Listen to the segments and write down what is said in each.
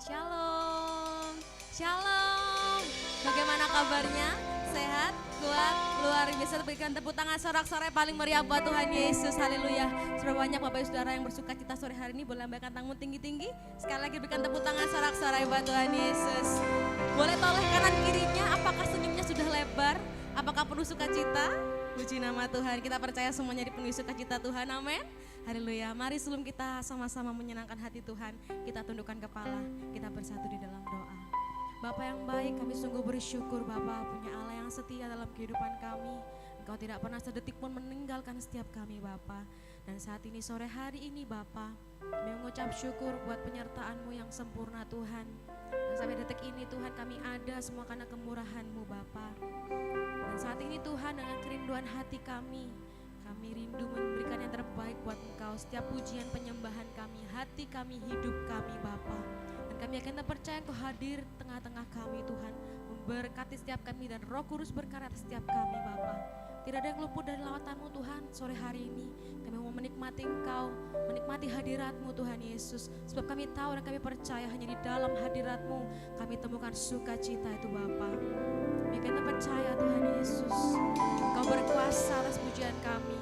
Shalom, shalom. Bagaimana kabarnya? Sehat, kuat, luar biasa. Berikan tepuk tangan sorak-sorai paling meriah buat Tuhan Yesus. Haleluya. Sudah banyak Bapak Ibu Saudara yang bersuka cita sore hari ini. Boleh lambaikan tanganmu tinggi-tinggi. Sekali lagi berikan tepuk tangan sorak-sorai buat Tuhan Yesus. Boleh toleh kanan kirinya. Apakah senyumnya sudah lebar? Apakah penuh sukacita? Puji nama Tuhan. Kita percaya semuanya dipenuhi sukacita Tuhan. Amin. Haleluya. Mari sebelum kita sama-sama menyenangkan hati Tuhan, kita tundukkan kepala, kita bersatu di dalam doa. Bapa yang baik, kami sungguh bersyukur Bapa punya Allah yang setia dalam kehidupan kami. Engkau tidak pernah sedetik pun meninggalkan setiap kami Bapa. Dan saat ini sore hari ini Bapa, kami mengucap syukur buat penyertaan-Mu yang sempurna Tuhan. Dan sampai detik ini Tuhan kami ada semua karena kemurahan-Mu Bapa. Dan saat ini Tuhan dengan kerinduan hati kami rindu memberikan yang terbaik buat Engkau. Setiap pujian penyembahan kami, hati kami, hidup kami Bapa. Dan kami akan percaya Engkau hadir tengah-tengah kami Tuhan, memberkati setiap kami dan Roh Kudus berkarya setiap kami Bapa. Tidak ada yang luput dari lawatan-Mu Tuhan. Sore hari ini kami mau menikmati Engkau, menikmati hadirat-Mu Tuhan Yesus. Sebab kami tahu dan kami percaya hanya di dalam hadirat-Mu kami temukan sukacita itu Bapa. Kami akan percaya Tuhan Yesus, Engkau berkuasa atas pujian kami.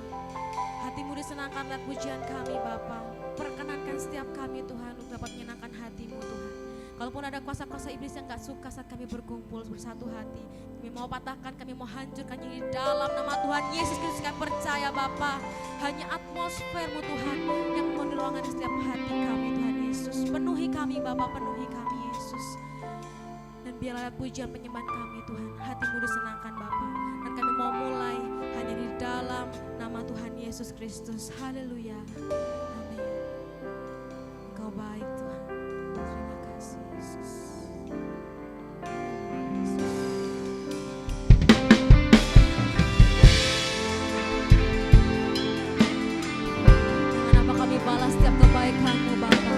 Hati-Mu disenangkan lihat pujian kami Bapa. Perkenankan setiap kami Tuhan untuk dapat menyenangkan hati-Mu Tuhan. Kalaupun ada kuasa-kuasa iblis yang gak suka saat kami berkumpul bersatu hati, kami mau patahkan, kami mau hancurkan di dalam nama Tuhan Yesus Kristus. Kami percaya Bapa, hanya atmosfer-Mu Tuhan yang menuangkan setiap hati kami Tuhan Yesus. Penuhi kami Bapa, penuhi kami Yesus. Dan biarlah pujian penyembahan kami Tuhan, hati-Mu disenangkan Bapa. Dan kami mau mulai hanya di dalam nama Tuhan Yesus Kristus. Haleluya. Amin. Engkau baik Tuhan. Terima kasih Yesus. Dengan apa kami balas setiap kebaikan-Mu Bapa.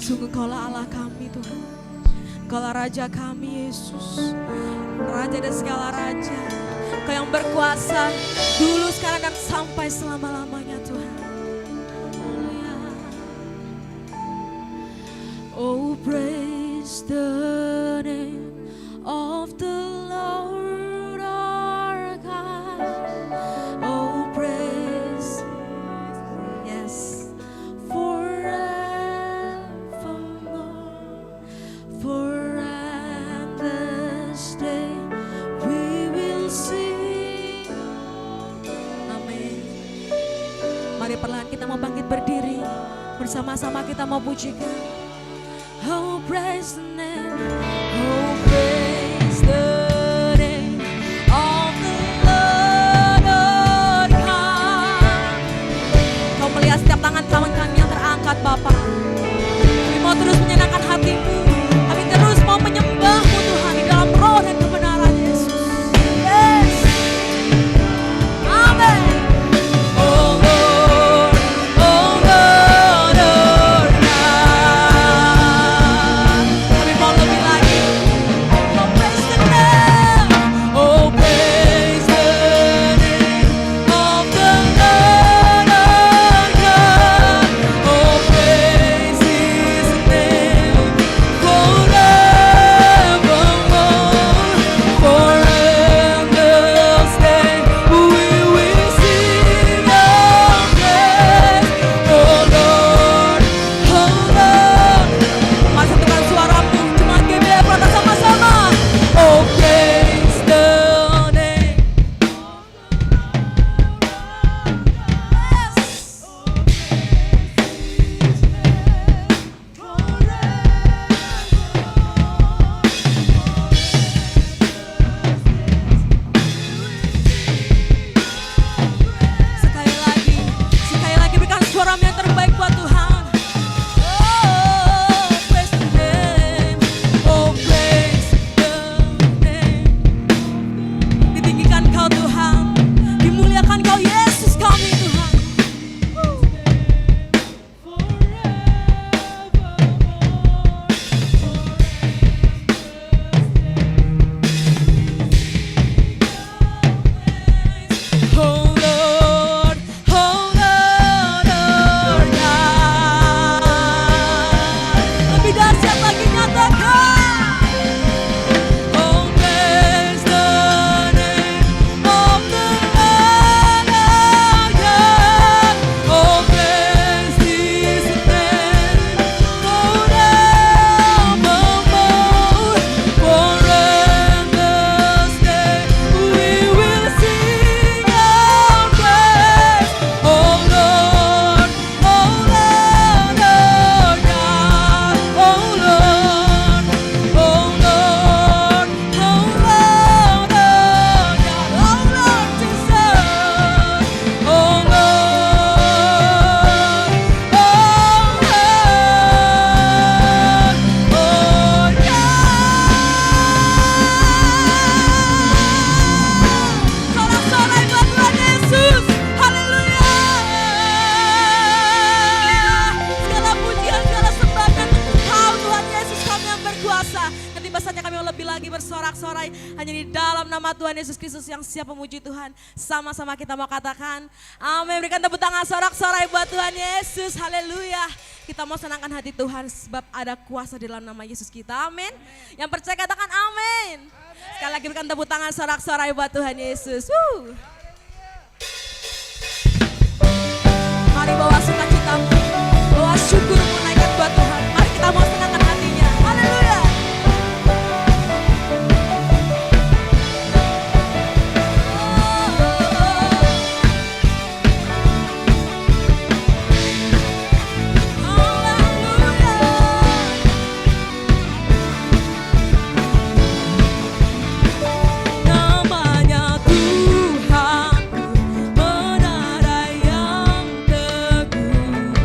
Sungguh Kaulah Allah kami Tuhan. Kaulah Raja kami Yesus. Raja dan segala raja. Kau yang berkuasa dulu, sekarang, dan sampai selama-lamanya Tuhan. Oh, praise the name of the Lord our God. Oh, praise, yes, forevermore. For at this day we will sing. Amin. Mari perlahan kita mau bangkit berdiri. Bersama-sama kita mau pujikan. Oh, praise the name, oh, praise the name of the Lord our God. Kau melihat setiap tangan kami yang terangkat Bapa. Kami mau terus menyenangkan hatimu. Kami terus mau menyembahmu Tuhan di dalam roh dan kebenaran Yesus. Yes. Amen. Oh Lord, oh Lord, oh God. Kami mau lebih lagi. Oh, praise the name. Oh, praise the name of the Lord our God. Oh, praise His name forevermore. For endless day we will sing of praise. Oh Lord, oh Lord. Mari satukan suaramu, jemaat GBF Rata sama-sama. Oh, praise the name. Sekali lagi berikan suaramu yang terbaik buat Tuhan. Oh, praise the name. Oh, praise the name. Ditinggikan Kau Tuhan, dimuliakan Kau Yesus kami Tuhan. Oh Lord, oh Lord, oh God. Lebih dahsyat lagi nyatakan. Oh, praise the name of the Lord our God. Oh, praise His name forevermore. For endless day we will sing of praise. Oh Lord, oh Lord, oh God. Oh Lord, oh Lord, oh Lord, oh God. Oh Lord Jesus. Oh Lord, oh Lord, oh God. Sorak-sorai buat Tuhan Yesus. Haleluya. Segala pujian, segala sembahkan untuk Kau Tuhan Yesus, kami yang berkuasa. Dan tiba saatnya kami mau lebih lagi bersorak-sorai hanya di dalam nama Tuhan Yesus Kristus yang siap memuji Tuhan. Sama-sama kita mau katakan amin. Berikan tepuk tangan sorak-sorai buat Tuhan Yesus. Haleluya. Kita mau senangkan hati Tuhan sebab ada kuasa di dalam nama Yesus kita. Amin. Yang percaya katakan amin. Sekali lagi berikan tepuk tangan sorak-sorai buat Tuhan Yesus. Mari bawa sukacitamu, bawa syukurmu naikkan buat Tuhan. Mari kita mau senangkan hatinya. Haleluya. Namanya Tuhanku, menara yang teguh.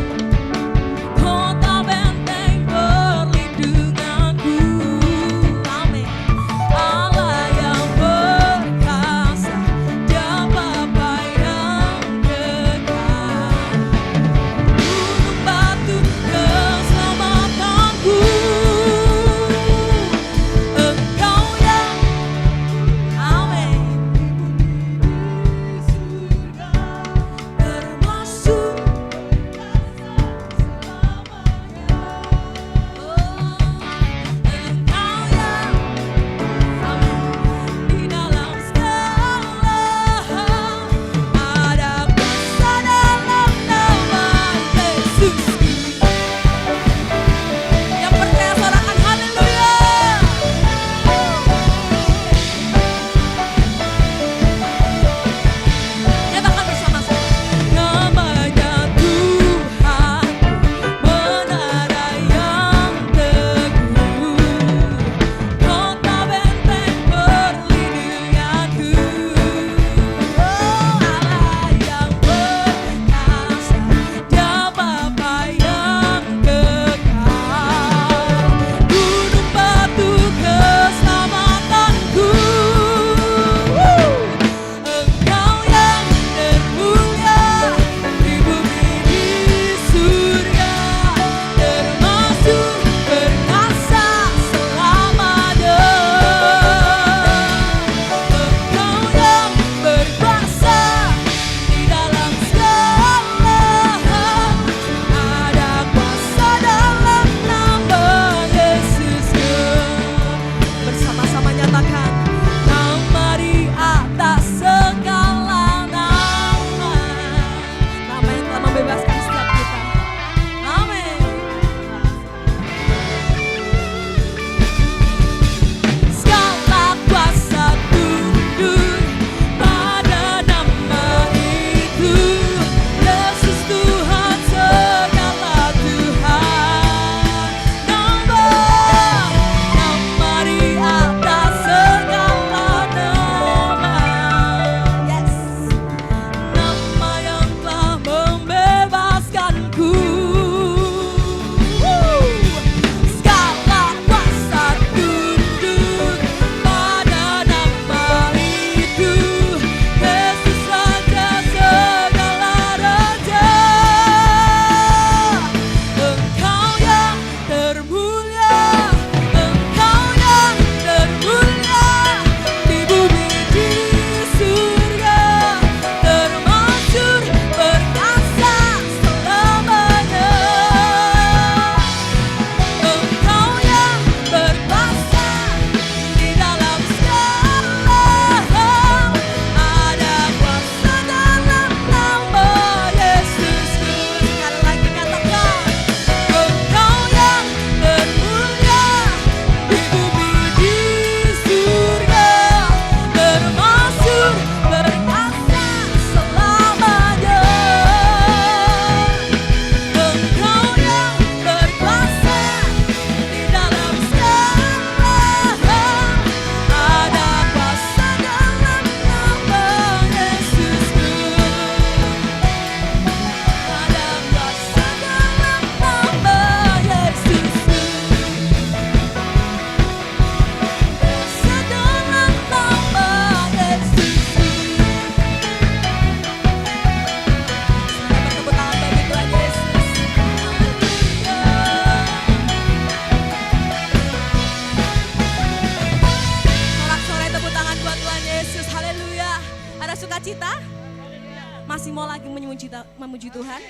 memuji Tuhan?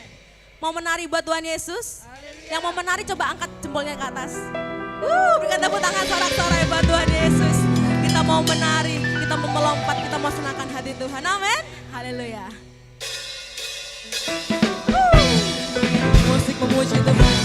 Mau menari buat Tuhan Yesus? Yang mau menari coba angkat jempolnya ke atas. Berikan tepuk tangan sorak-sorai buat Tuhan Yesus. Kita mau menari, kita mau melompat, kita mau senangkan hati Tuhan. Amin. Haleluya. Musik memuji Tuhan.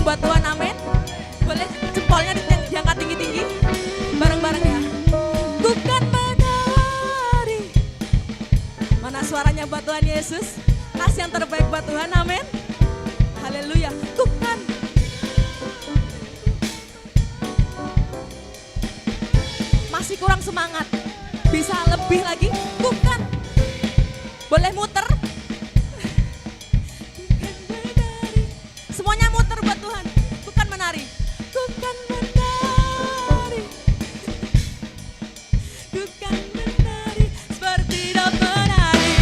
Buat Tuhan, amin. Boleh jempolnya diangkat tinggi-tinggi. Bareng-bareng ya. Ku kan menari. Mana suaranya buat Tuhan Yesus? Kasih yang terbaik buat Tuhan, amin. Haleluya. Ku kan. Masih kurang semangat. Bisa lebih lagi? Ku kan. Boleh muter? Semuanya muter buat Tuhan. Bukan menari. Bukan menari. Bukan menari seperti dak menari.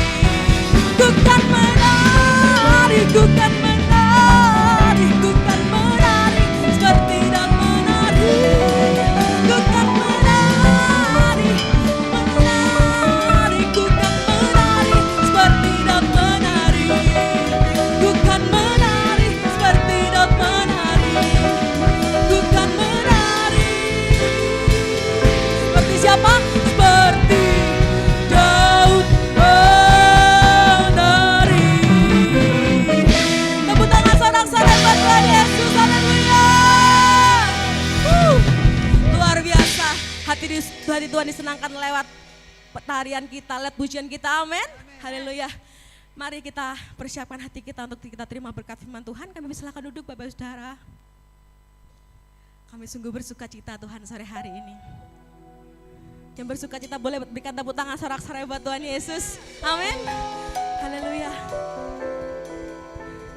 Bukan menari. Bukan menari. Bukan menari seperti dak menari. Bukan menari. Menari. Bukan menari seperti dak menari. Bukan menari seperti dak menari. Bukan menari seperti siapa? Seperti Daud menari. Tepuk tangan sorak-sorai buat Tuhan Yesus. Haleluya. Luar biasa. Hati Tuhan disenangkan lewat tarian kita, lewat pujian kita. Amin. Haleluya. Mari kita persiapkan hati kita untuk kita terima berkat firman Tuhan. Kami silakan duduk Bapak Saudara. Kami sungguh bersuka cita Tuhan sore hari ini. Yang bersuka cita boleh berikan tepuk tangan sorak-sorai buat Tuhan Yesus. Amin. Haleluya.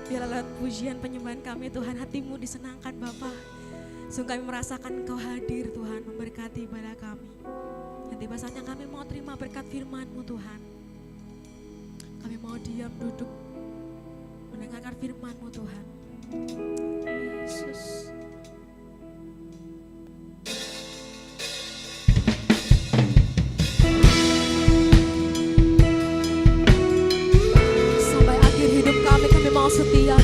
Biarlah lewat pujian penyembahan kami Tuhan, hatimu disenangkan Bapa. Sungguh kami merasakan Engkau hadir Tuhan, memberkati ibadah kami. Dan tiba saatnya kami mau terima berkat firman-Mu Tuhan. Kami mau diam duduk mendengarkan firman-Mu Tuhan. Yesus. Sampai akhir hidup kami mau setia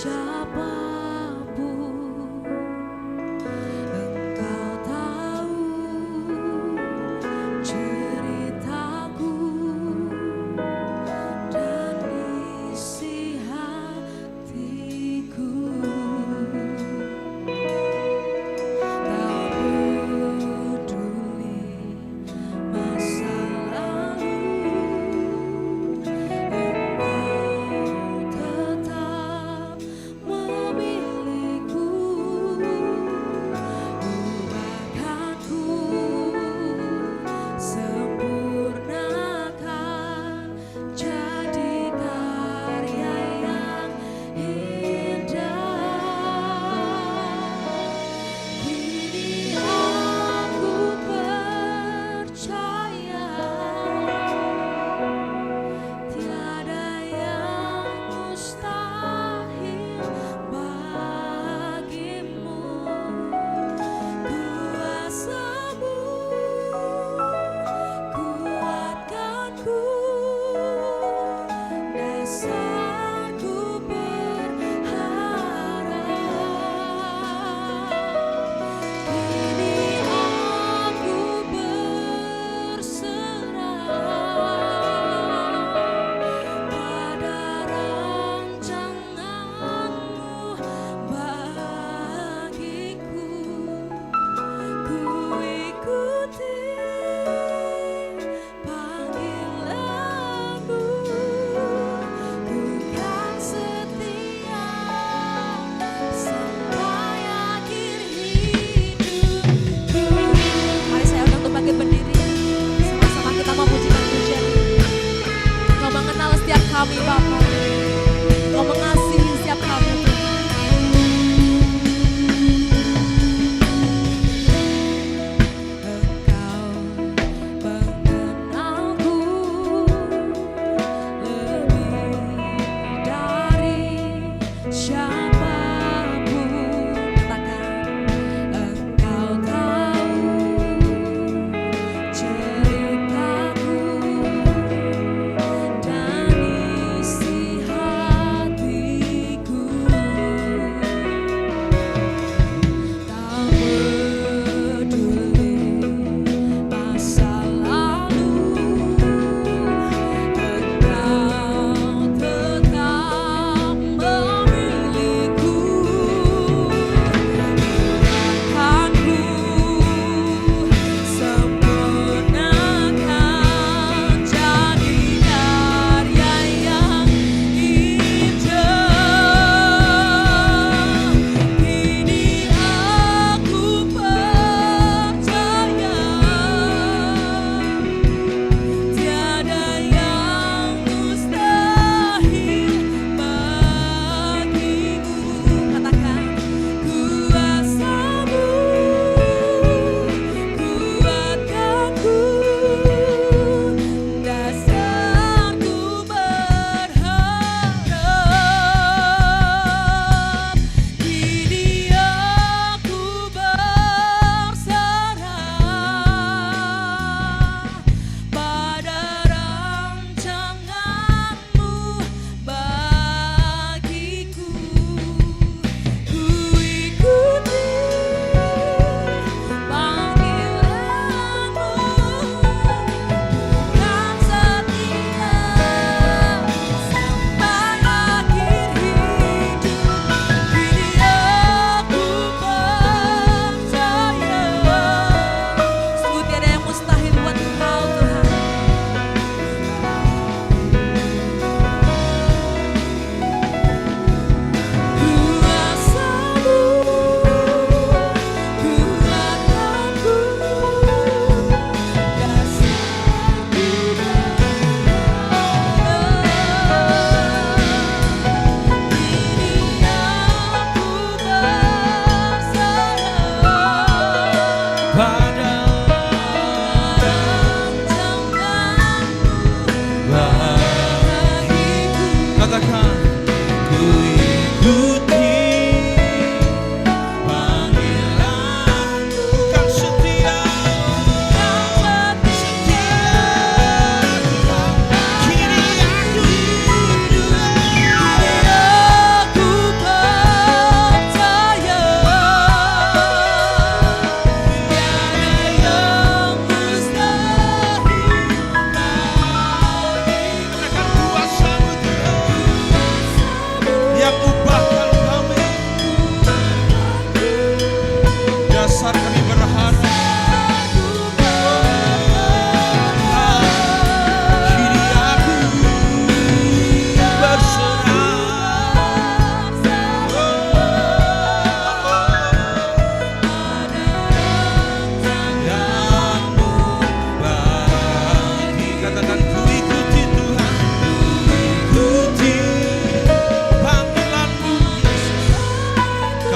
siapapun, Engkau tahu ceritaku dan isi hatiku. Tak peduli masa lalu, Engkau tetap memilih.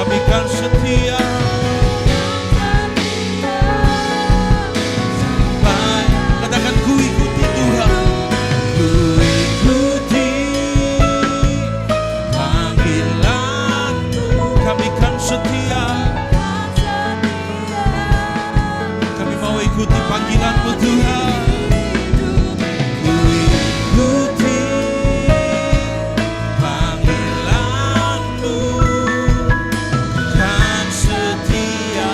Kami kan setia sampai, katakan ku ikuti Tuhan, ku ikuti panggilan-Mu. Kami kan setia, kami mau ikuti panggilan-Mu Tuhan. Ku ikuti panggilan-Mu, kan setia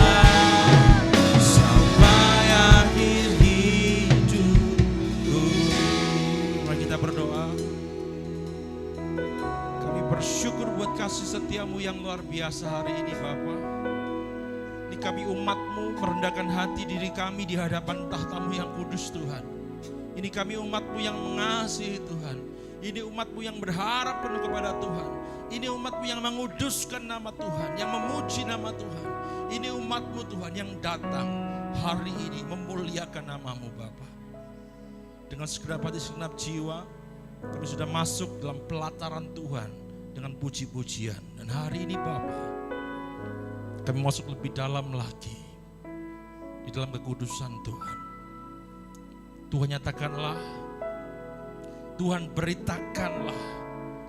sampai akhir hidupku. Mari kita berdoa. Kami bersyukur buat kasih setiamu yang luar biasa hari ini Bapa. Ini kami umat-Mu merendahkan hati diri kami di hadapan tahta-Mu yang kudus Tuhan. Ini kami umat-Mu yang mengasihi Tuhan. Ini umat-Mu yang berharap penuh kepada Tuhan. Ini umat-Mu yang menguduskan nama Tuhan, yang memuji nama Tuhan. Ini umat-Mu Tuhan yang datang hari ini memuliakan nama-Mu Bapa. Dengan segenap hati, segenap jiwa, kami sudah masuk dalam pelataran Tuhan dengan puji-pujian. Dan hari ini Bapa, kami masuk lebih dalam lagi di dalam kekudusan Tuhan. Tuhan nyatakanlah, Tuhan beritakanlah,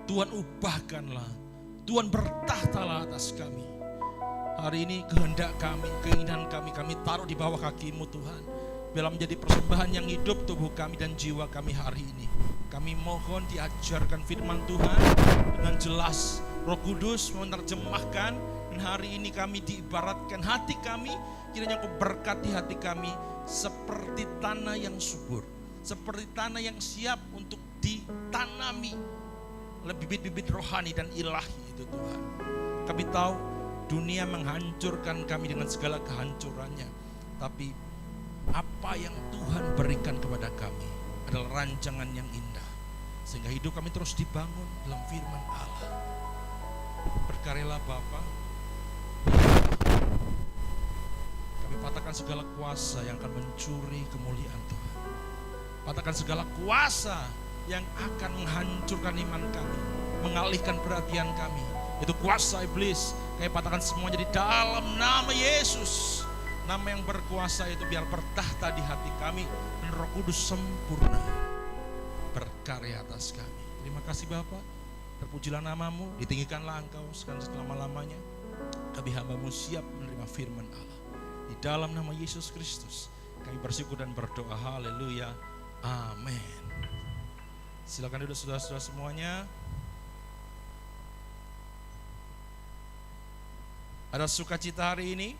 Tuhan ubahkanlah, Tuhan bertahtalah atas kami. Hari ini kehendak kami, keinginan kami taruh di bawah kaki-Mu Tuhan. Biarlah menjadi persembahan yang hidup tubuh kami dan jiwa kami hari ini. Kami mohon diajarkan firman Tuhan dengan jelas. Roh Kudus menerjemahkan, dan hari ini kami diibaratkan hati kami, kiranya Kau berkati hati kami seperti tanah yang subur, seperti tanah yang siap untuk ditanami oleh bibit-bibit rohani dan ilahi itu Tuhan. Kami tahu dunia menghancurkan kami dengan segala kehancurannya, tapi apa yang Tuhan berikan kepada kami adalah rancangan yang indah, sehingga hidup kami terus dibangun dalam firman Allah. Berkaryalah Bapa, kami patahkan segala kuasa yang akan mencuri kemuliaan Tuhan. Patahkan segala kuasa yang akan menghancurkan iman kami, mengalihkan perhatian kami. Itu kuasa iblis, kami patahkan semuanya di dalam nama Yesus. Nama yang berkuasa itu biar bertahta di hati kami, dan Roh Kudus sempurna berkarya atas kami. Terima kasih Bapa, terpujilah nama-Mu, ditinggikanlah Engkau sekarang selama-lamanya. Kami hamba-Mu siap menerima firman Allah. Di dalam nama Yesus Kristus kami bersyukur dan berdoa, haleluya, amin. Silakan duduk saudara-saudara semuanya. Ada sukacita hari ini.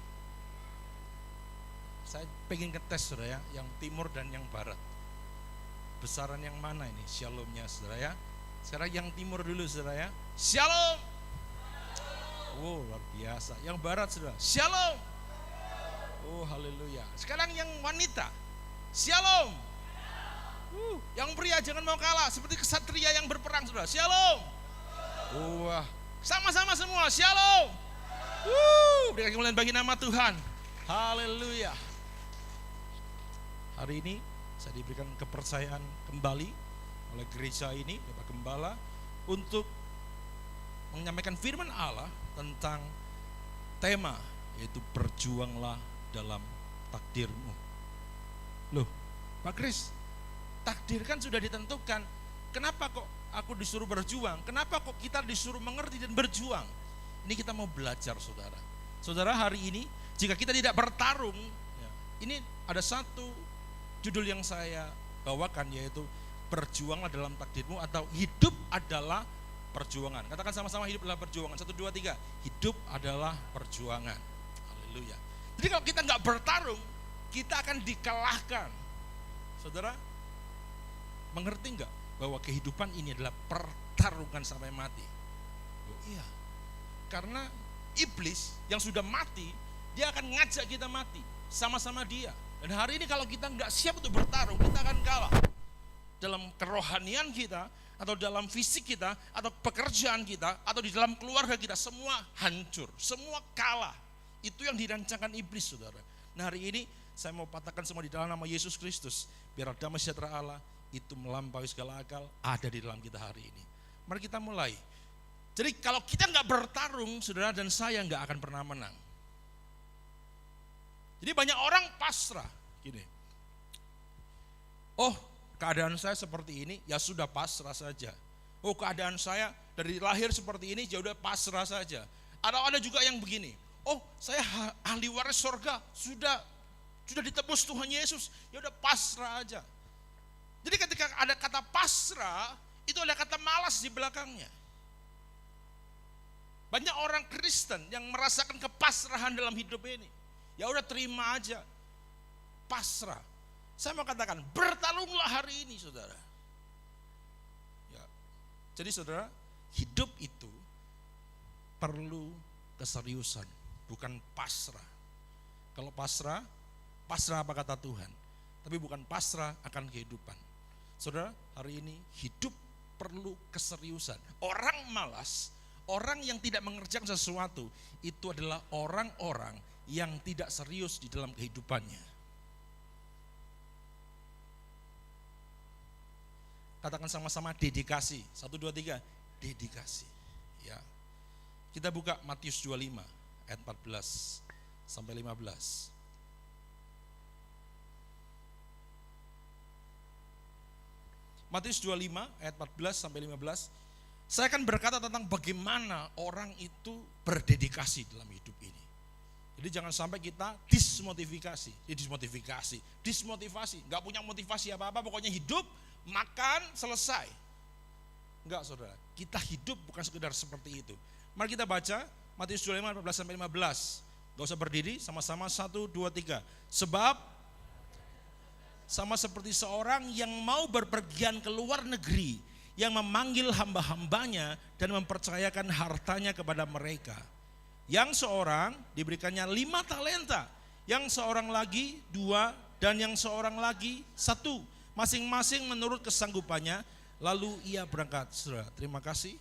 Saya pengen ngetes saudara ya, yang timur dan yang barat. Besaran yang mana ini shalomnya saudara ya? Sekarang yang timur dulu saudara ya. Shalom. Wow, luar biasa. Yang barat saudara, shalom. Oh haleluya. Sekarang yang wanita, shalom. Yang pria jangan mau kalah, seperti kesatria yang berperang saudara, shalom. Wah, sama-sama semua, shalom. Berikan kemuliaan bagi nama Tuhan. Haleluya. Hari ini saya diberikan kepercayaan kembali oleh gereja ini, Bapak Gembala, untuk menyampaikan firman Allah tentang tema, yaitu berjuanglah dalam takdirmu. Loh, Pak Kris, takdir kan sudah ditentukan. Kenapa kok aku disuruh berjuang? Kenapa kok kita disuruh mengerti dan berjuang? Ini kita mau belajar saudara. Saudara, hari ini jika kita tidak bertarung, ini ada satu judul yang saya bawakan, yaitu berjuanglah dalam takdirmu, atau hidup adalah perjuangan. Katakan sama-sama, hidup adalah perjuangan. 1, 2, 3. Hidup adalah perjuangan. Haleluya. Jadi kalau kita nggak bertarung, kita akan dikalahkan. Saudara, mengerti nggak bahwa kehidupan ini adalah pertarungan sampai mati? Oh iya. Karena iblis yang sudah mati, dia akan ngajak kita mati sama-sama dia. Dan hari ini kalau kita nggak siap untuk bertarung, kita akan kalah. Dalam kerohanian kita, atau dalam fisik kita, atau pekerjaan kita, atau di dalam keluarga kita, semua hancur, semua kalah. Itu yang dirancangkan iblis saudara. Nah hari ini saya mau patahkan semua di dalam nama Yesus Kristus. Biar damai sejahtera Allah itu melampaui segala akal ada di dalam kita hari ini. Mari kita mulai Jadi kalau kita nggak bertarung, saudara dan saya nggak akan pernah menang. Jadi banyak orang pasrah, gini. Oh, keadaan saya seperti ini, ya sudah pasrah saja. Oh, keadaan saya dari lahir seperti ini, ya udah pasrah saja. Ada juga yang begini. Oh, saya ahli waris surga, sudah ditebus Tuhan Yesus, ya udah pasrah aja. Jadi ketika ada kata pasrah, itu ada kata malas di belakangnya. Banyak orang Kristen yang merasakan kepasrahan dalam hidup ini. Ya udah terima aja, pasrah. Saya mau katakan, bertarunglah hari ini, saudara. Ya. Jadi saudara, hidup itu perlu keseriusan, bukan pasrah. Kalau pasrah apa kata Tuhan? Tapi bukan pasrah akan kehidupan. Saudara, hari ini hidup perlu keseriusan. Orang malas, orang yang tidak mengerjakan sesuatu, itu adalah orang-orang yang tidak serius di dalam kehidupannya. Katakan sama-sama dedikasi. 1, 2, 3, dedikasi. Ya. Kita buka Matius 25 ayat 14 sampai 15. Matius 25 ayat 14 sampai 15. Saya akan berkata tentang bagaimana orang itu berdedikasi dalam hidup ini. Jadi jangan sampai kita dismotivasi, nggak punya motivasi apa-apa, pokoknya hidup, makan, selesai. Enggak, saudara, kita hidup bukan sekedar seperti itu. Mari kita baca Matius 25 ayat 14 sampai 15. Gak usah berdiri, sama-sama 1, 2, 3. Sebab sama seperti seorang yang mau berpergian ke luar negeri, yang memanggil hamba-hambanya dan mempercayakan hartanya kepada mereka. Yang seorang diberikannya 5 talenta, yang seorang lagi 2, dan yang seorang lagi 1, masing-masing menurut kesanggupannya. Lalu ia berangkat. Saudara, terima kasih.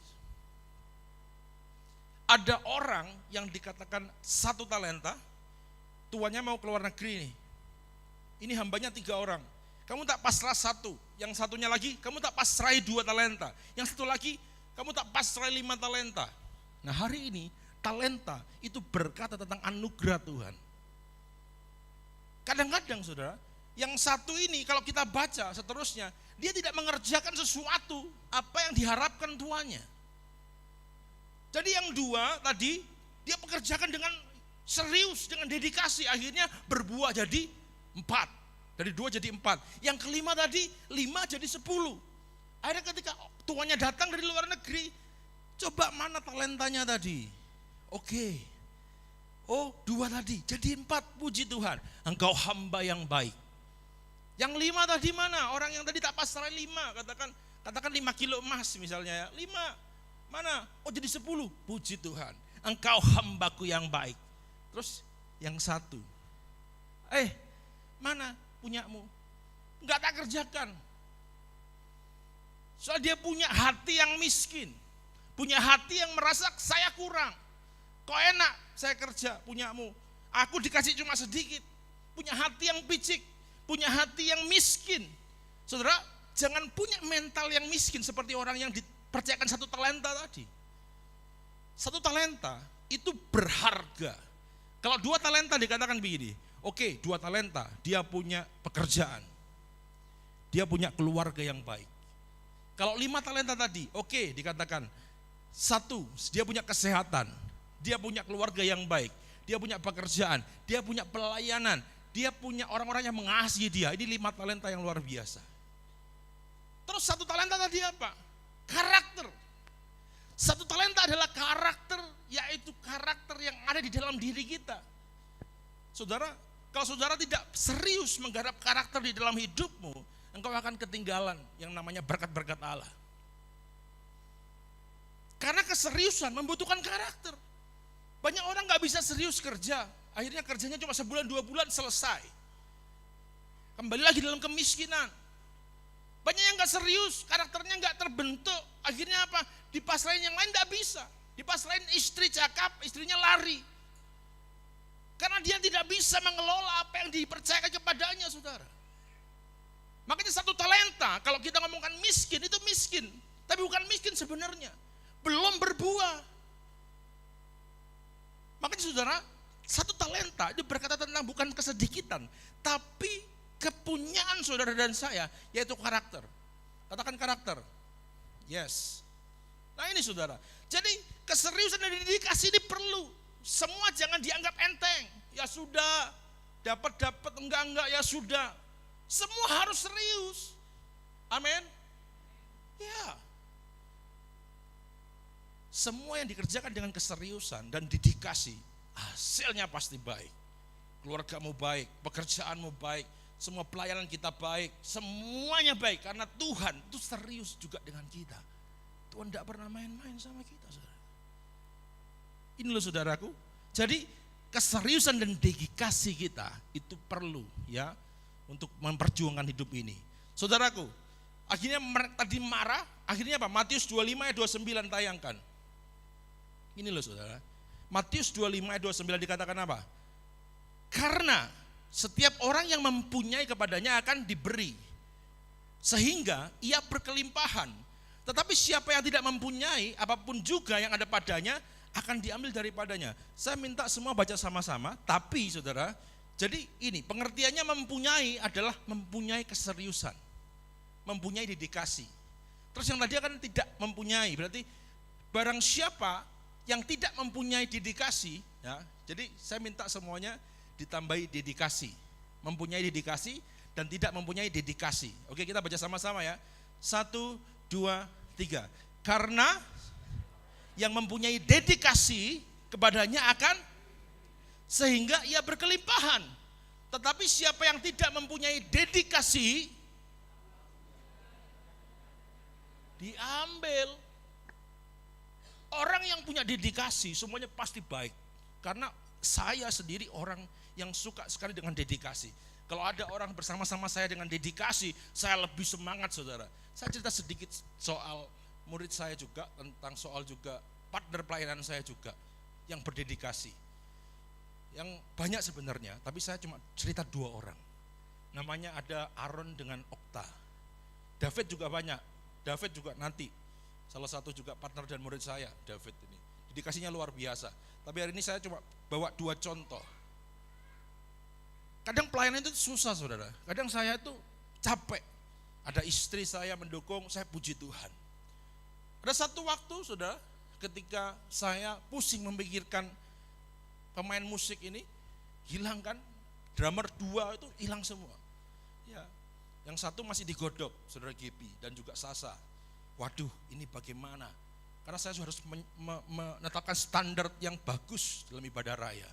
Ada orang yang dikatakan 1 talenta, tuannya mau keluar negeri nih. Ini hambanya 3 orang. Kamu tak pasrah 1, yang satunya lagi kamu tak pasrahi 2 talenta, yang satu lagi kamu tak pasrahi 5 talenta. Nah, hari ini talenta itu berkata tentang anugerah Tuhan. Kadang-kadang saudara, yang satu ini kalau kita baca seterusnya, dia tidak mengerjakan sesuatu apa yang diharapkan tuannya. Jadi yang 2 tadi, dia pekerjakan dengan serius, dengan dedikasi, akhirnya berbuah jadi 4. Dari 2 jadi 4. Yang kelima tadi 5 jadi 10. Akhirnya ketika tuannya datang dari luar negeri, coba mana talentanya tadi? Oke. Oh, 2 tadi jadi 4, puji Tuhan. Engkau hamba yang baik. Yang 5 tadi mana? Orang yang tadi tak pasrah 5, katakan 5 kilo emas misalnya ya. 5 mana? Oh, jadi 10, puji Tuhan. Engkau hambaku yang baik. Terus yang 1, mana punyamu? Enggak tak kerjakan. Soal dia punya hati yang miskin, punya hati yang merasa saya kurang. Kok enak saya kerja punyamu, aku dikasih cuma sedikit. Punya hati yang picik, punya hati yang miskin. Saudara, jangan punya mental yang miskin seperti orang yang dipercayakan 1 talenta tadi. 1 talenta itu berharga. Kalau 2 talenta dikatakan begini, oke, 2 talenta, dia punya pekerjaan, dia punya keluarga yang baik. Kalau 5 talenta tadi, oke, dikatakan 1, dia punya kesehatan, dia punya keluarga yang baik, dia punya pekerjaan, dia punya pelayanan, dia punya orang-orang yang mengasihi dia. Ini 5 talenta yang luar biasa. Terus 1 talenta tadi apa? Karakter. 1 talenta adalah karakter, yaitu karakter yang ada di dalam diri kita. Saudara, kalau saudara tidak serius menggarap karakter di dalam hidupmu, engkau akan ketinggalan yang namanya berkat-berkat Allah. Karena keseriusan membutuhkan karakter. Banyak orang gak bisa serius kerja, akhirnya kerjanya cuma sebulan 2 bulan selesai. Kembali lagi dalam kemiskinan. Banyak yang gak serius, karakternya gak terbentuk, akhirnya apa? Dipasrahin yang lain gak bisa. Dipasrahin istri cakap, istrinya lari. Karena dia tidak bisa mengelola apa yang dipercayakan kepadanya, saudara. Makanya 1 talenta, kalau kita ngomongkan miskin, itu miskin. Tapi bukan miskin sebenarnya. belum berbuah. Makanya saudara, satu talenta itu berkata tentang bukan kesedikitan, tapi kepunyaan saudara dan saya, yaitu karakter. Katakan karakter. Yes. Nah ini saudara, jadi keseriusan dan dedikasi ini perlu. Semua jangan dianggap enteng. Ya sudah, dapat enggak ya sudah. Semua harus serius. Amin. Ya. Semua yang dikerjakan dengan keseriusan dan dedikasi, hasilnya pasti baik. Keluargamu baik, pekerjaanmu baik, semua pelayanan kita baik, semuanya baik. Karena Tuhan itu serius juga dengan kita. Tuhan tidak pernah main-main sama kita, saudara. Ini loh saudaraku. Jadi keseriusan dan dedikasi kita itu perlu ya untuk memperjuangkan hidup ini. Saudaraku, akhirnya tadi marah, akhirnya apa? Matius 25 ayat 29 tayangkan. Ini loh saudara. Matius 25 ayat 29 dikatakan apa? Karena setiap orang yang mempunyai kepadanya akan diberi, sehingga ia berkelimpahan. Tetapi siapa yang tidak mempunyai, apapun juga yang ada padanya akan diambil daripadanya. Saya minta semua baca sama-sama, tapi saudara, jadi ini pengertiannya mempunyai adalah mempunyai keseriusan, mempunyai dedikasi. Terus yang tadi kan tidak mempunyai, berarti barang siapa yang tidak mempunyai dedikasi, ya, jadi saya minta semuanya ditambahi dedikasi, mempunyai dedikasi dan tidak mempunyai dedikasi. Oke, kita baca sama-sama ya. 1, 2, 3. Karena yang mempunyai dedikasi kepadanya akan sehingga ia berkelimpahan. Tetapi siapa yang tidak mempunyai dedikasi diambil. Orang yang punya dedikasi semuanya pasti baik. Karena saya sendiri orang yang suka sekali dengan dedikasi. Kalau ada orang bersama-sama saya dengan dedikasi, saya lebih semangat saudara. Saya cerita sedikit soal murid saya juga, tentang soal juga partner pelayanan saya juga yang berdedikasi. Yang banyak sebenarnya, tapi saya cuma cerita 2 orang. Namanya ada Aaron dengan Okta. David juga banyak, David juga nanti. Salah satu juga partner dan murid saya, David ini. Dedikasinya luar biasa. Tapi hari ini saya cuma bawa 2 contoh. Kadang pelayanan itu susah saudara. Kadang saya itu capek. Ada istri saya mendukung, saya puji Tuhan. Ada satu waktu saudara, ketika saya pusing memikirkan pemain musik ini, hilang kan, drummer 2 itu hilang semua. Ya, yang satu masih digodok, saudara Gepi dan juga Sasa. Waduh, ini bagaimana? Karena saya harus menetapkan standar yang bagus dalam ibadah raya.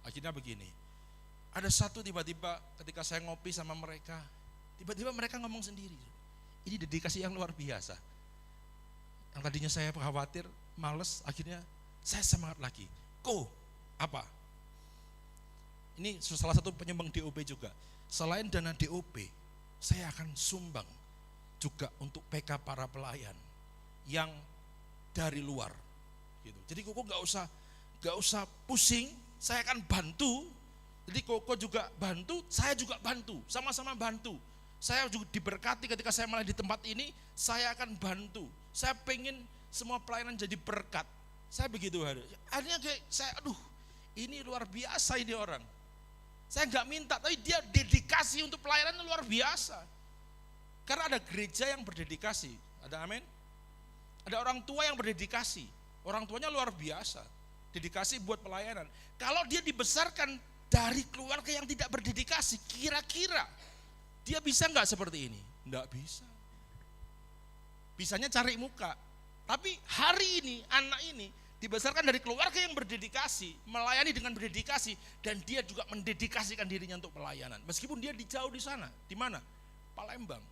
Akhirnya begini, ada satu tiba-tiba ketika saya ngopi sama mereka, tiba-tiba mereka ngomong sendiri. Ini dedikasi yang luar biasa. Yang tadinya saya khawatir, males, akhirnya saya semangat lagi. Apa? Ini salah satu penyumbang DOP juga. Selain dana DOP, saya akan sumbang juga untuk PK para pelayan yang dari luar gitu. Jadi Koko nggak usah pusing, saya akan bantu. Jadi Koko juga bantu, saya juga bantu, sama-sama bantu. Saya juga diberkati ketika saya malah di tempat ini, saya akan bantu. Saya pengen semua pelayanan jadi berkat. Saya begitu akhirnya kayak saya, ini luar biasa ini orang. Saya nggak minta, tapi dia dedikasi untuk pelayanan luar biasa. Karena ada gereja yang berdedikasi, ada amin. Ada orang tua yang berdedikasi, orang tuanya luar biasa, dedikasi buat pelayanan. Kalau dia dibesarkan dari keluarga yang tidak berdedikasi, kira-kira dia bisa nggak seperti ini? Nggak bisa. Bisanya cari muka. Tapi hari ini, anak ini dibesarkan dari keluarga yang berdedikasi, melayani dengan berdedikasi, dan dia juga mendedikasikan dirinya untuk pelayanan. Meskipun dia jauh di sana, di mana? Palembang.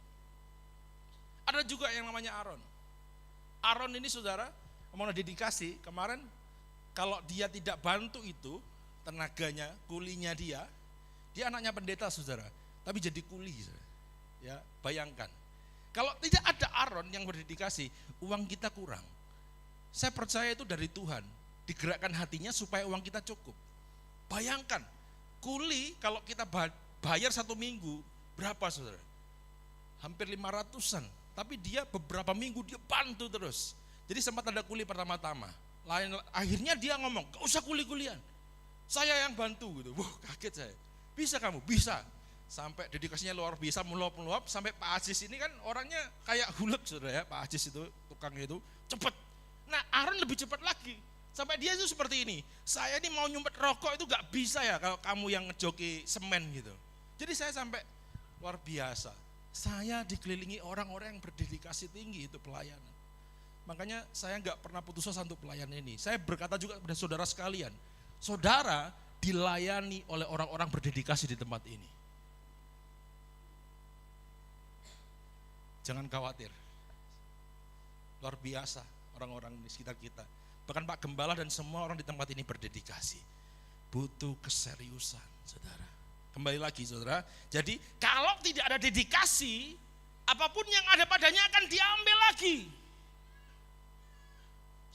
Ada juga yang namanya Aaron. Aaron ini saudara, mau dedikasi, kemarin kalau dia tidak bantu itu, tenaganya, kulinya dia anaknya pendeta saudara, tapi jadi kuli. Ya, bayangkan. Kalau tidak ada Aaron yang berdedikasi, uang kita kurang. Saya percaya itu dari Tuhan, digerakkan hatinya supaya uang kita cukup. Bayangkan, kuli kalau kita bayar 1 minggu, berapa saudara? Hampir 500-an. Tapi dia beberapa minggu dia bantu terus. Jadi sempat ada kuli pertama-tama. Akhirnya dia ngomong, gak usah kuli-kulian. Saya yang bantu gitu. Wah, kaget saya. Bisa kamu? Bisa. Sampai dedikasinya luar biasa, meluap-meluap. Sampai Pak Ajis ini kan orangnya kayak hulek saudara ya. Pak Ajis itu, tukangnya itu, cepet. Nah Aaron lebih cepat lagi. Sampai dia itu seperti ini. Saya ini mau nyumpet rokok itu gak bisa ya kalau kamu yang ngejoki semen gitu. Jadi saya sampai luar biasa. Saya dikelilingi orang-orang yang berdedikasi tinggi itu pelayanan. Makanya saya gak pernah putus asa untuk pelayanan ini. Saya berkata juga kepada saudara sekalian. Saudara dilayani oleh orang-orang berdedikasi di tempat ini. Jangan khawatir. Luar biasa orang-orang di sekitar kita. Bahkan Pak Gembala dan semua orang di tempat ini berdedikasi. Butuh keseriusan, saudara. Kembali lagi, saudara. Jadi kalau tidak ada dedikasi, apapun yang ada padanya akan diambil lagi.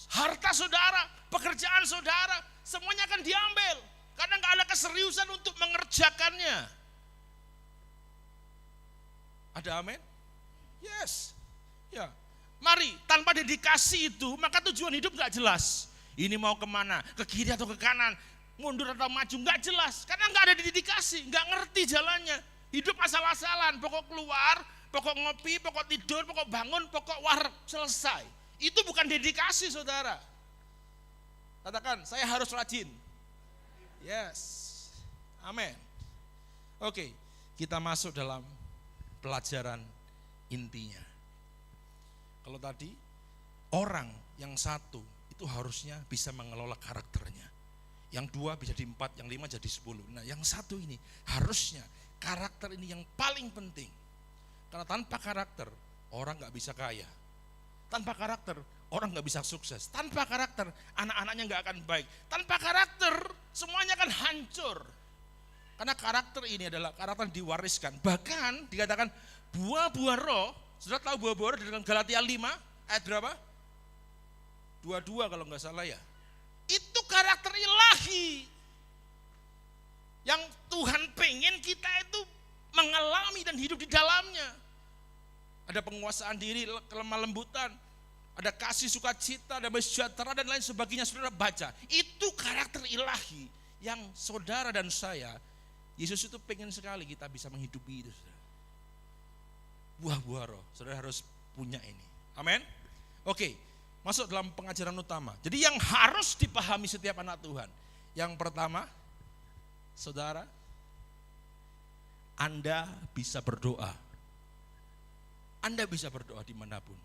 Harta saudara, pekerjaan saudara, semuanya akan diambil. Karena nggak ada keseriusan untuk mengerjakannya. Ada amin? Yes. Ya. Mari, tanpa dedikasi itu, maka tujuan hidup gak jelas. Ini mau kemana, ke kiri atau ke kanan, mundur atau maju, gak jelas. Karena gak ada dedikasi, gak ngerti jalannya. Hidup asal-asalan, pokok keluar, pokok ngopi, pokok tidur, pokok bangun, pokok war, selesai. Itu bukan dedikasi saudara. Katakan, saya harus rajin. Yes, amin. Oke, kita masuk dalam pelajaran intinya. Kalau tadi orang yang satu itu harusnya bisa mengelola karakternya. Yang dua bisa jadi 4, yang 5 jadi 10. Nah yang satu ini harusnya karakter ini yang paling penting. Karena tanpa karakter orang gak bisa kaya. Tanpa karakter orang gak bisa sukses. Tanpa karakter anak-anaknya gak akan baik. Tanpa karakter semuanya akan hancur. Karena karakter ini adalah karakter yang diwariskan. Bahkan dikatakan buah-buah roh. Sudah tahu buah-buah roh dengan Galatia 5 ayat berapa? 22 kalau nggak salah ya. Itu karakter ilahi yang Tuhan pengen kita itu mengalami dan hidup di dalamnya. Ada penguasaan diri, kelemah lembutan, ada kasih sukacita, ada sejahtera dan lain sebagainya. Saudara baca, itu karakter ilahi yang saudara dan saya, Yesus itu pengen sekali kita bisa menghidupi itu. Buah-buah roh, saudara harus punya ini. Amin. Oke, masuk dalam pengajaran utama. Jadi yang harus dipahami setiap anak Tuhan. Yang pertama, saudara, Anda bisa berdoa. Anda bisa berdoa dimanapun.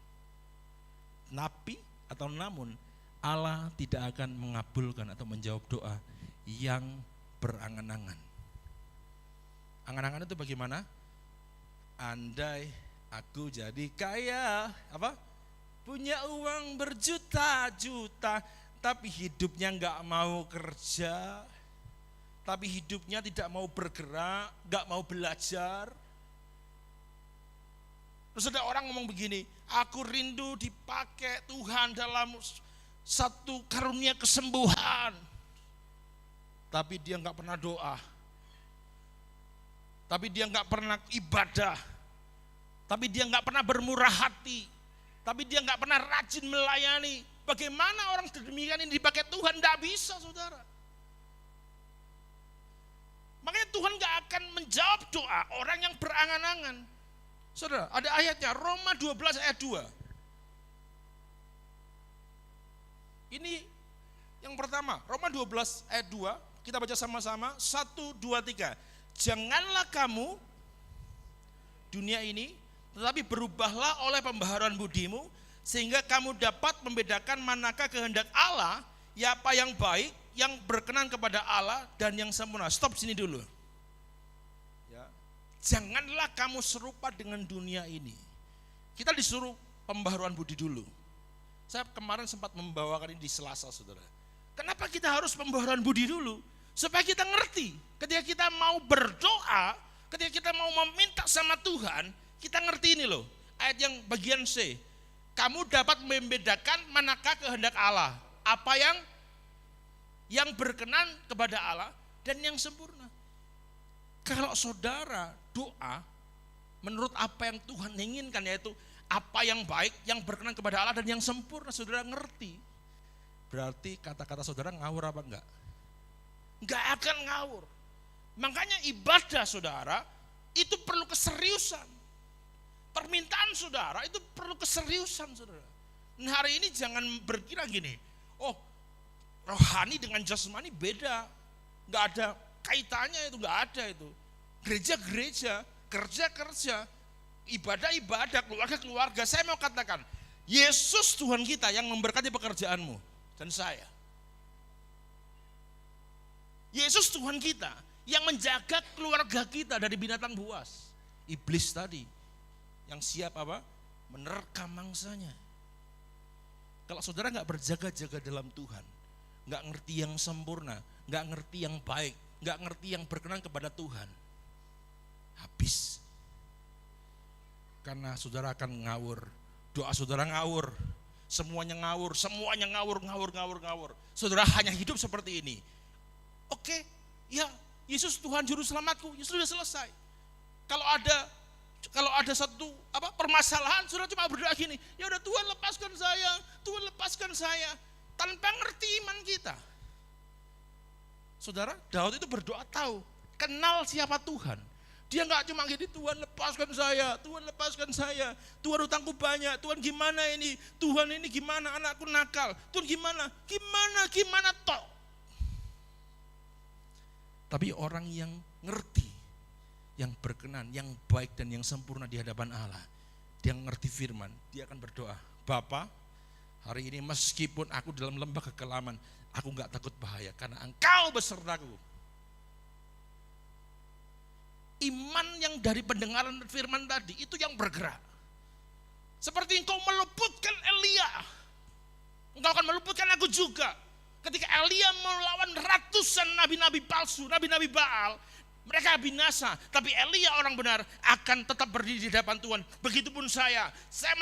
Tapi atau namun Allah tidak akan mengabulkan atau menjawab doa yang berangan-angan. Angan-angan itu bagaimana? Andai aku jadi kaya, apa? Punya uang berjuta-juta, tapi hidupnya nggak mau kerja, tapi hidupnya tidak mau bergerak, nggak mau belajar. Terus ada orang ngomong begini, aku rindu dipakai Tuhan dalam satu karunia kesembuhan, tapi dia nggak pernah doa, tapi dia nggak pernah ibadah, tapi dia nggak pernah bermurah hati, tapi dia nggak pernah rajin melayani. Bagaimana orang demikian ini dipakai Tuhan? Nggak bisa, saudara. Makanya Tuhan nggak akan menjawab doa orang yang berangan-angan. Saudara, ada ayatnya Roma 12 ayat 2. Ini yang pertama, Roma 12 ayat 2, kita baca sama-sama, 1, 2, 3. Janganlah kamu dunia ini, tetapi berubahlah oleh pembaharuan budimu, sehingga kamu dapat membedakan manakah kehendak Allah, ya apa yang baik, yang berkenan kepada Allah, dan yang sempurna. Stop sini dulu. Ya. Janganlah kamu serupa dengan dunia ini. Kita disuruh pembaharuan budi dulu. Saya kemarin sempat membawakan ini di Selasa, saudara. Kenapa kita harus pembaharuan budi dulu? Supaya kita ngerti, ketika kita mau berdoa, ketika kita mau meminta sama Tuhan, kita ngerti ini loh, ayat yang bagian C. Kamu dapat membedakan manakah kehendak Allah, apa yang berkenan kepada Allah dan yang sempurna. Kalau saudara doa menurut apa yang Tuhan inginkan, yaitu apa yang baik, yang berkenan kepada Allah dan yang sempurna. Saudara ngerti. Berarti kata-kata saudara ngawur apa enggak? Enggak akan ngawur. Makanya ibadah saudara itu perlu keseriusan. Permintaan saudara itu perlu keseriusan saudara. Nah, hari ini jangan berkira gini, oh rohani dengan jasmani beda. Enggak ada kaitannya itu, enggak ada itu. Gereja-gereja, kerja-kerja, ibadah-ibadah, keluarga-keluarga. Saya mau katakan, Yesus Tuhan kita yang memberkati pekerjaanmu dan saya. Yesus Tuhan kita yang menjaga keluarga kita dari binatang buas. Iblis tadi yang siap apa? Menerkam mangsanya. Kalau saudara gak berjaga-jaga dalam Tuhan, gak ngerti yang sempurna, gak ngerti yang baik, gak ngerti yang berkenan kepada Tuhan, habis. Karena saudara akan ngawur, doa saudara ngawur, semuanya ngawur, ngawur. Saudara hanya hidup seperti ini. Oke, ya Yesus Tuhan juru selamatku, ya sudah selesai. Kalau ada satu permasalahan, saudara cuma berdoa gini, ya udah Tuhan lepaskan saya, Tuhan lepaskan saya, tanpa ngerti iman kita. Saudara, Daud itu berdoa tahu, kenal siapa Tuhan. Dia nggak cuma gini, Tuhan lepaskan saya, Tuhan lepaskan saya, Tuhan utangku banyak, Tuhan gimana ini, Tuhan ini gimana, anakku nakal, Tuhan gimana toh. Tapi orang yang ngerti, yang berkenan, yang baik dan yang sempurna di hadapan Allah, dia ngerti firman, dia akan berdoa, Bapa, hari ini meskipun aku dalam lembah kekelaman, aku nggak takut bahaya karena Engkau besertaku. Iman yang dari pendengaran firman tadi itu yang bergerak. Seperti Engkau meluputkan Elia, Engkau akan meluputkan aku juga. Ketika Elia melawan ratusan nabi-nabi palsu, nabi-nabi Baal, mereka binasa. Tapi Elia orang benar akan tetap berdiri di hadapan Tuhan. Begitupun saya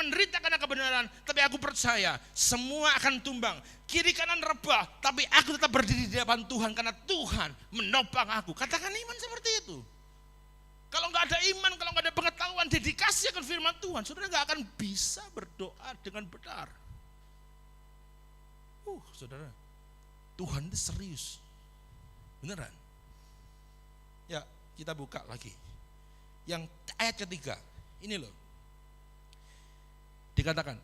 menderita karena kebenaran, tapi aku percaya semua akan tumbang. Kiri kanan rebah, tapi aku tetap berdiri di hadapan Tuhan karena Tuhan menopang aku. Katakan iman seperti itu. Kalau nggak ada iman, kalau nggak ada pengetahuan, dedikasi akan firman Tuhan, saudara nggak akan bisa berdoa dengan benar. Saudara, Tuhan itu serius, beneran. Ya, kita buka lagi. Yang ayat ketiga, ini loh. Dikatakan,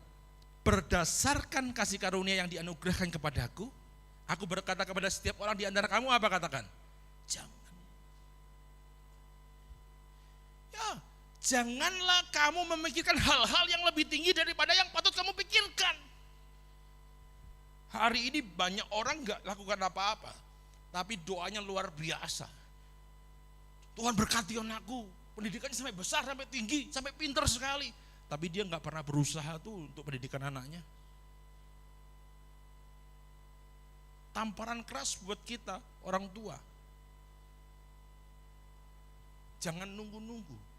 berdasarkan kasih karunia yang dianugerahkan kepadaku, aku berkata kepada setiap orang di antara kamu, apa katakan? Jangan. Ya, janganlah kamu memikirkan hal-hal yang lebih tinggi daripada yang patut kamu pikirkan. Hari ini banyak orang gak lakukan apa-apa, tapi doanya luar biasa. Tuhan berkati anakku, pendidikannya sampai besar, sampai tinggi, sampai pintar sekali. Tapi dia gak pernah berusaha tuh untuk pendidikan anaknya. Tamparan keras buat kita, orang tua. Jangan nunggu-nunggu.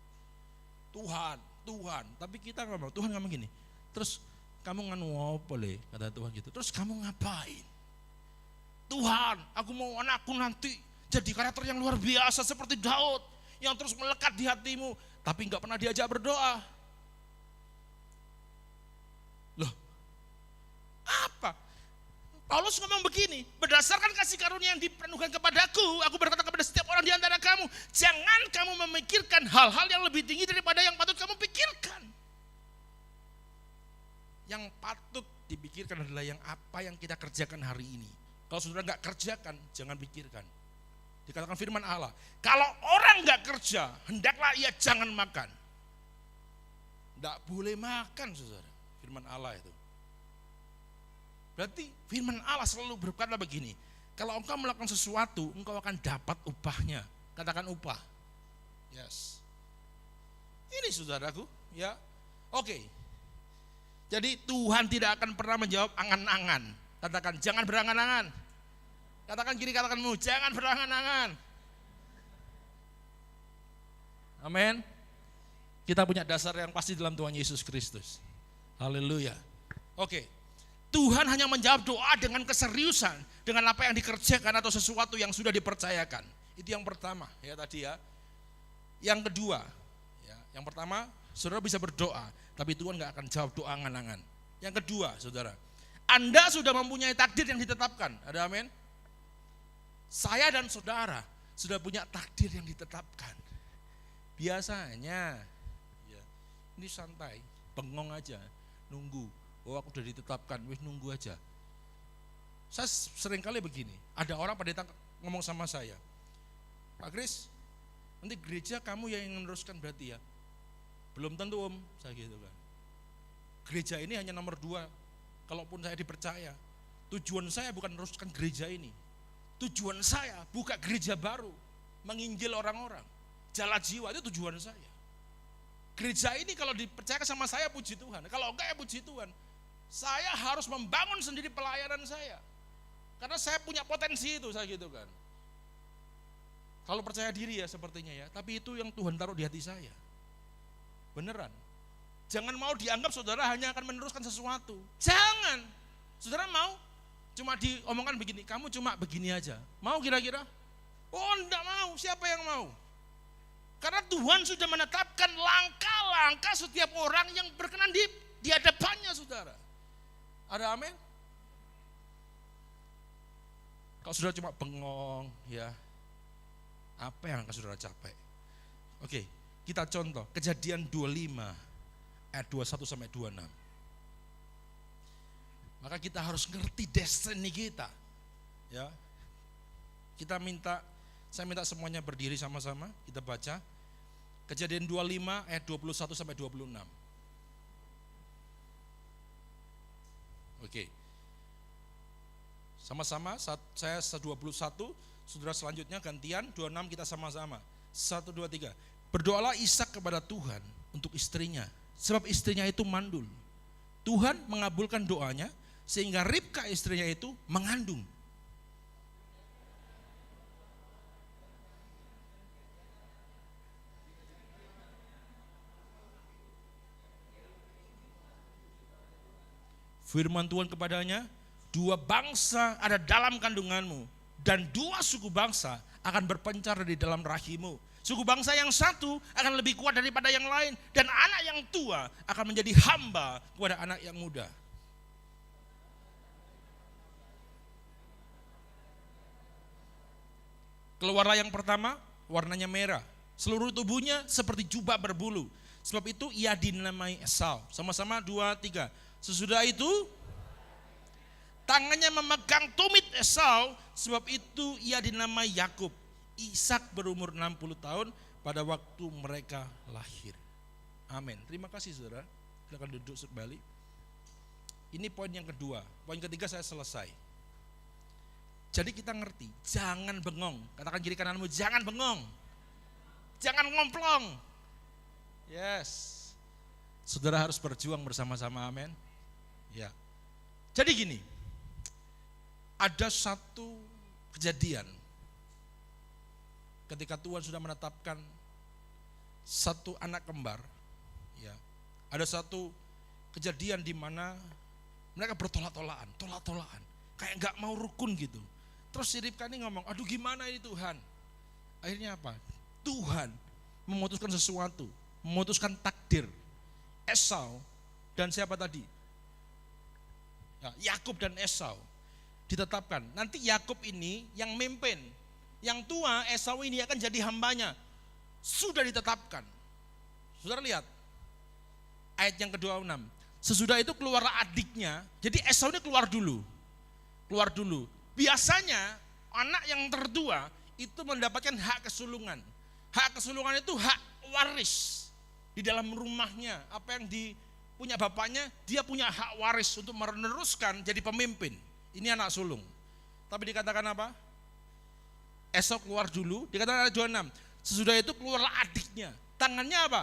Tuhan, tapi kita ngomong, Tuhan ngomong gini, terus kamu nganu apa le, kata Tuhan gitu, terus kamu ngapain? Tuhan, aku mau anakku nanti jadi karakter yang luar biasa seperti Daud, yang terus melekat di hatimu, tapi gak pernah diajak berdoa. Loh, apa? Paulus ngomong begini, berdasarkan kasih karunia yang dipenuhkan kepadaku, aku berkata kepada setiap orang di antara kamu, jangan kamu memikirkan hal-hal yang lebih tinggi daripada yang patut kamu pikirkan. Yang patut dipikirkan adalah yang apa yang kita kerjakan hari ini. Kalau saudara gak kerjakan, jangan pikirkan. Dikatakan firman Allah, kalau orang gak kerja, hendaklah ia jangan makan. Gak boleh makan saudara, firman Allah itu. Berarti firman Allah selalu berkata begini, kalau engkau melakukan sesuatu, engkau akan dapat upahnya. Katakan upah. Yes. Ini saudaraku, ya. Oke. Jadi Tuhan tidak akan pernah menjawab angan-angan. Katakan jangan berangan-angan. Katakan kiri, katakanmu jangan berangan-angan. Amin. Kita punya dasar yang pasti dalam Tuhan Yesus Kristus. Haleluya. Oke. Tuhan hanya menjawab doa dengan keseriusan, dengan apa yang dikerjakan atau sesuatu yang sudah dipercayakan. Itu yang pertama ya tadi ya. Yang kedua, ya, yang pertama Saudara bisa berdoa, tapi Tuhan gak akan jawab doa angan-angan. Yang kedua, saudara, Anda sudah mempunyai takdir yang ditetapkan. Ada amin? Saya dan saudara sudah punya takdir yang ditetapkan. Biasanya, ya, ini santai, bengong aja, nunggu. Oh, aku sudah ditetapkan, wih nunggu aja. Saya sering kali begini, ada orang pada datang ngomong sama saya, Pak Kris, nanti gereja kamu yang meneruskan berarti ya? Belum tentu om, saya gitu kan. Gereja ini hanya nomor 2, kalaupun saya dipercaya. Tujuan saya bukan meneruskan gereja ini. Tujuan saya buka gereja baru, menginjil orang-orang. Jala jiwa itu tujuan saya. Gereja ini kalau dipercayakan sama saya puji Tuhan, kalau enggak ya puji Tuhan. Saya harus membangun sendiri pelayanan saya. Karena saya punya potensi itu, saya gitu kan. Kalau percaya diri ya sepertinya ya, tapi itu yang Tuhan taruh di hati saya. Beneran. Jangan mau dianggap saudara hanya akan meneruskan sesuatu. Jangan. Saudara mau cuma diomongkan begini, kamu cuma begini aja. Mau kira-kira? Oh enggak mau, siapa yang mau? Karena Tuhan sudah menetapkan langkah-langkah setiap orang yang berkenan di hadapannya saudara. Ada amin? Kalau saudara cuma bengong ya, apa yang akan saudara capai? Oke. Kita contoh, Kejadian 25 ayat 21 sampai 26. Maka kita harus ngerti destiny kita. Ya. Saya minta semuanya berdiri sama-sama, kita baca. Kejadian 25 ayat 21 sampai 26. Oke. Sama-sama, saya 21, saudara selanjutnya gantian, 26 kita sama-sama. 1, 2, 3. Berdoalah Ishak kepada Tuhan untuk istrinya, sebab istrinya itu mandul. Tuhan mengabulkan doanya, sehingga Ribka istrinya itu mengandung. Firman Tuhan kepadanya, 2 bangsa ada dalam kandunganmu, dan 2 suku bangsa akan berpencar di dalam rahimmu. Suku bangsa yang satu akan lebih kuat daripada yang lain, dan anak yang tua akan menjadi hamba kepada anak yang muda. Keluarlah yang pertama, warnanya merah. Seluruh tubuhnya seperti jubah berbulu. Sebab itu ia dinamai Esau. Sama-sama 2, 3. Sesudah itu tangannya memegang tumit Esau, sebab itu ia dinamai Yakub. Ishak berumur 60 tahun pada waktu mereka lahir. Amin. Terima kasih saudara. Silakan duduk kembali. Ini poin yang kedua. Poin ketiga saya selesai. Jadi kita ngerti, jangan bengong. Katakan kiri kananmu, jangan bengong. Jangan ngomplong. Yes. Saudara harus berjuang bersama-sama, amin. Ya. Jadi gini, ada satu kejadian ketika Tuhan sudah menetapkan satu anak kembar, ya, ada satu kejadian di mana mereka bertolak-tolakan, kayak nggak mau rukun gitu. Terus si Ribka ini ngomong, aduh gimana ini Tuhan? Akhirnya apa? Tuhan memutuskan sesuatu, memutuskan takdir. Esau dan siapa tadi? Ya, Yakub dan Esau ditetapkan. Nanti Yakub ini yang memimpin. Yang tua Esau ini akan jadi hambanya. Sudah ditetapkan. Saudara lihat ayat yang ke-26. Sesudah itu keluarlah adiknya. Jadi Esau ini keluar dulu. Biasanya anak yang tertua itu mendapatkan hak kesulungan. Hak kesulungan itu hak waris di dalam rumahnya. Apa yang punya bapaknya, dia punya hak waris untuk meneruskan jadi pemimpin. Ini anak sulung. Tapi dikatakan apa? Esau keluar dulu, dikatakan ayat 26. Sesudah itu keluarlah adiknya. Tangannya apa?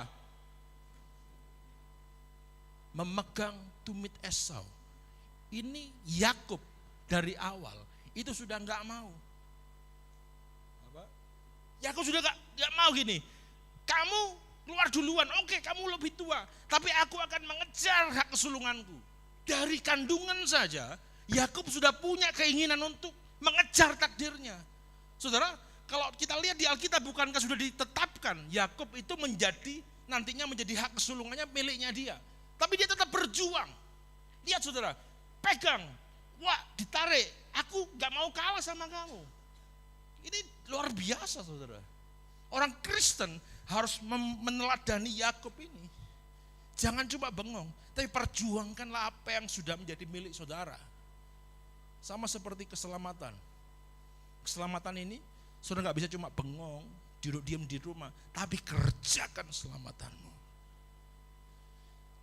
Memegang tumit Esau. Ini Yakub dari awal itu sudah nggak mau. Apa? Yakub sudah nggak mau gini. Kamu keluar duluan, oke kamu lebih tua, tapi aku akan mengejar hak kesulunganku. Dari kandungan saja, Yakub sudah punya keinginan untuk mengejar takdirnya. Saudara, kalau kita lihat di Alkitab bukankah sudah ditetapkan Yakub itu menjadi nantinya menjadi hak kesulungannya miliknya dia. Tapi dia tetap berjuang. Lihat saudara, pegang, wah ditarik, aku gak mau kalah sama kamu. Ini luar biasa saudara. Orang Kristen harus meneladani Yakub ini. Jangan cuma bengong, tapi perjuangkanlah apa yang sudah menjadi milik saudara. Sama seperti keselamatan. Keselamatan ini saudara gak bisa cuma bengong, duduk diam di rumah, tapi kerjakan keselamatanmu.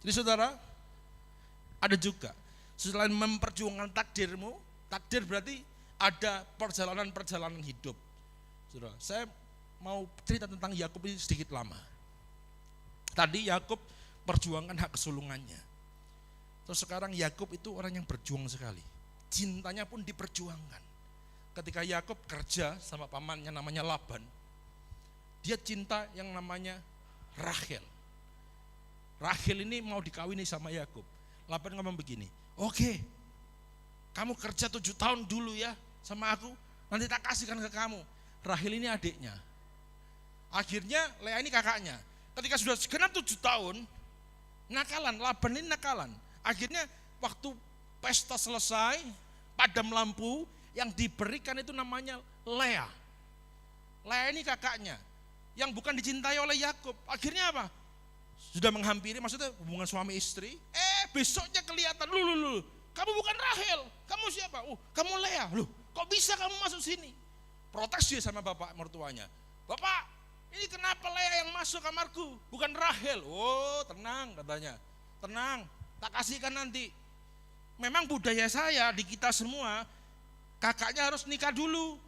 Jadi saudara, ada juga selain memperjuangkan takdirmu, takdir berarti ada perjalanan-perjalanan hidup. Saudara, saya mau cerita tentang Yakub ini sedikit lama. Tadi Yakub perjuangkan hak kesulungannya. Terus sekarang Yakub itu orang yang berjuang sekali. Cintanya pun diperjuangkan. Ketika Yakub kerja sama pamannya namanya Laban, dia cinta yang namanya Rahel. Rahel ini mau dikawini sama Yakub. Laban ngomong begini, oke, kamu kerja 7 tahun dulu ya sama aku, nanti tak kasihkan ke kamu. Rahel ini adiknya. Akhirnya Lea ini kakaknya. Ketika sudah genap 7 tahun, nakalan, Laban ini nakalan. Akhirnya waktu pesta selesai, padam lampu, yang diberikan itu namanya Lea. Lea ini kakaknya, yang bukan dicintai oleh Yakub. Akhirnya apa? Sudah menghampiri, maksudnya hubungan suami istri. Besoknya kelihatan, lu, kamu bukan Rahel, kamu siapa? Kamu Lea. Loh, kok bisa kamu masuk sini? Protes dia sama bapak mertuanya. Bapak, ini kenapa Lea yang masuk kamarku, bukan Rahel? Oh, tenang katanya. Tenang, tak kasihkan nanti. Memang budaya saya di kita semua, kakaknya harus nikah dulu.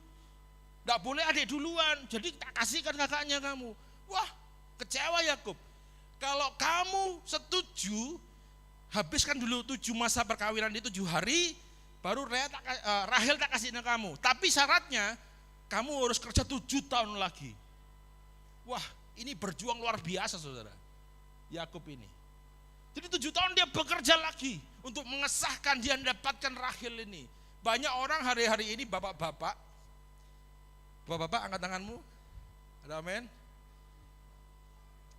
Tidak boleh adik duluan, jadi tak kasihkan kakaknya kamu. Wah, kecewa Yakub. Kalau kamu setuju, habiskan dulu 7 masa perkawinan di 7 hari, baru Rahel tak kasih kamu. Tapi syaratnya, kamu harus kerja 7 tahun lagi. Wah, ini berjuang luar biasa saudara, Yakub ini. Jadi 7 tahun dia bekerja lagi untuk mengesahkan dia mendapatkan Rahel ini. Banyak orang hari-hari ini bapak-bapak angkat tanganmu, ada amin.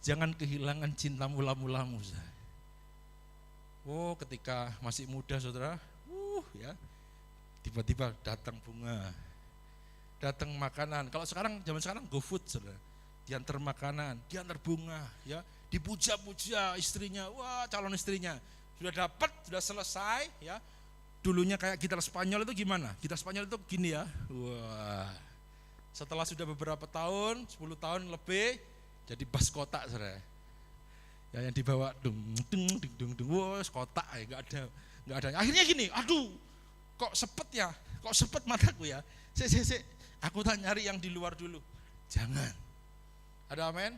Jangan kehilangan cinta mula-mulamu. Oh, ketika masih muda saudara, ya, tiba-tiba datang bunga, datang makanan. Kalau sekarang, zaman sekarang GoFood saudara, diantar makanan, diantar bunga, ya, dipuja-puja istrinya, wah calon istrinya, sudah dapat, sudah selesai, ya. Dulunya kayak gitar Spanyol itu gimana? Gitar Spanyol itu gini ya, wah. Setelah sudah beberapa tahun, 10 tahun lebih, jadi bass kotak saudara. Ya, yang dibawa dung, wah kotak ya, nggak ada. Akhirnya gini, aduh, kok sepet ya, kok sepet mataku ya. Aku tak nyari yang di luar dulu. Jangan. Ada amin?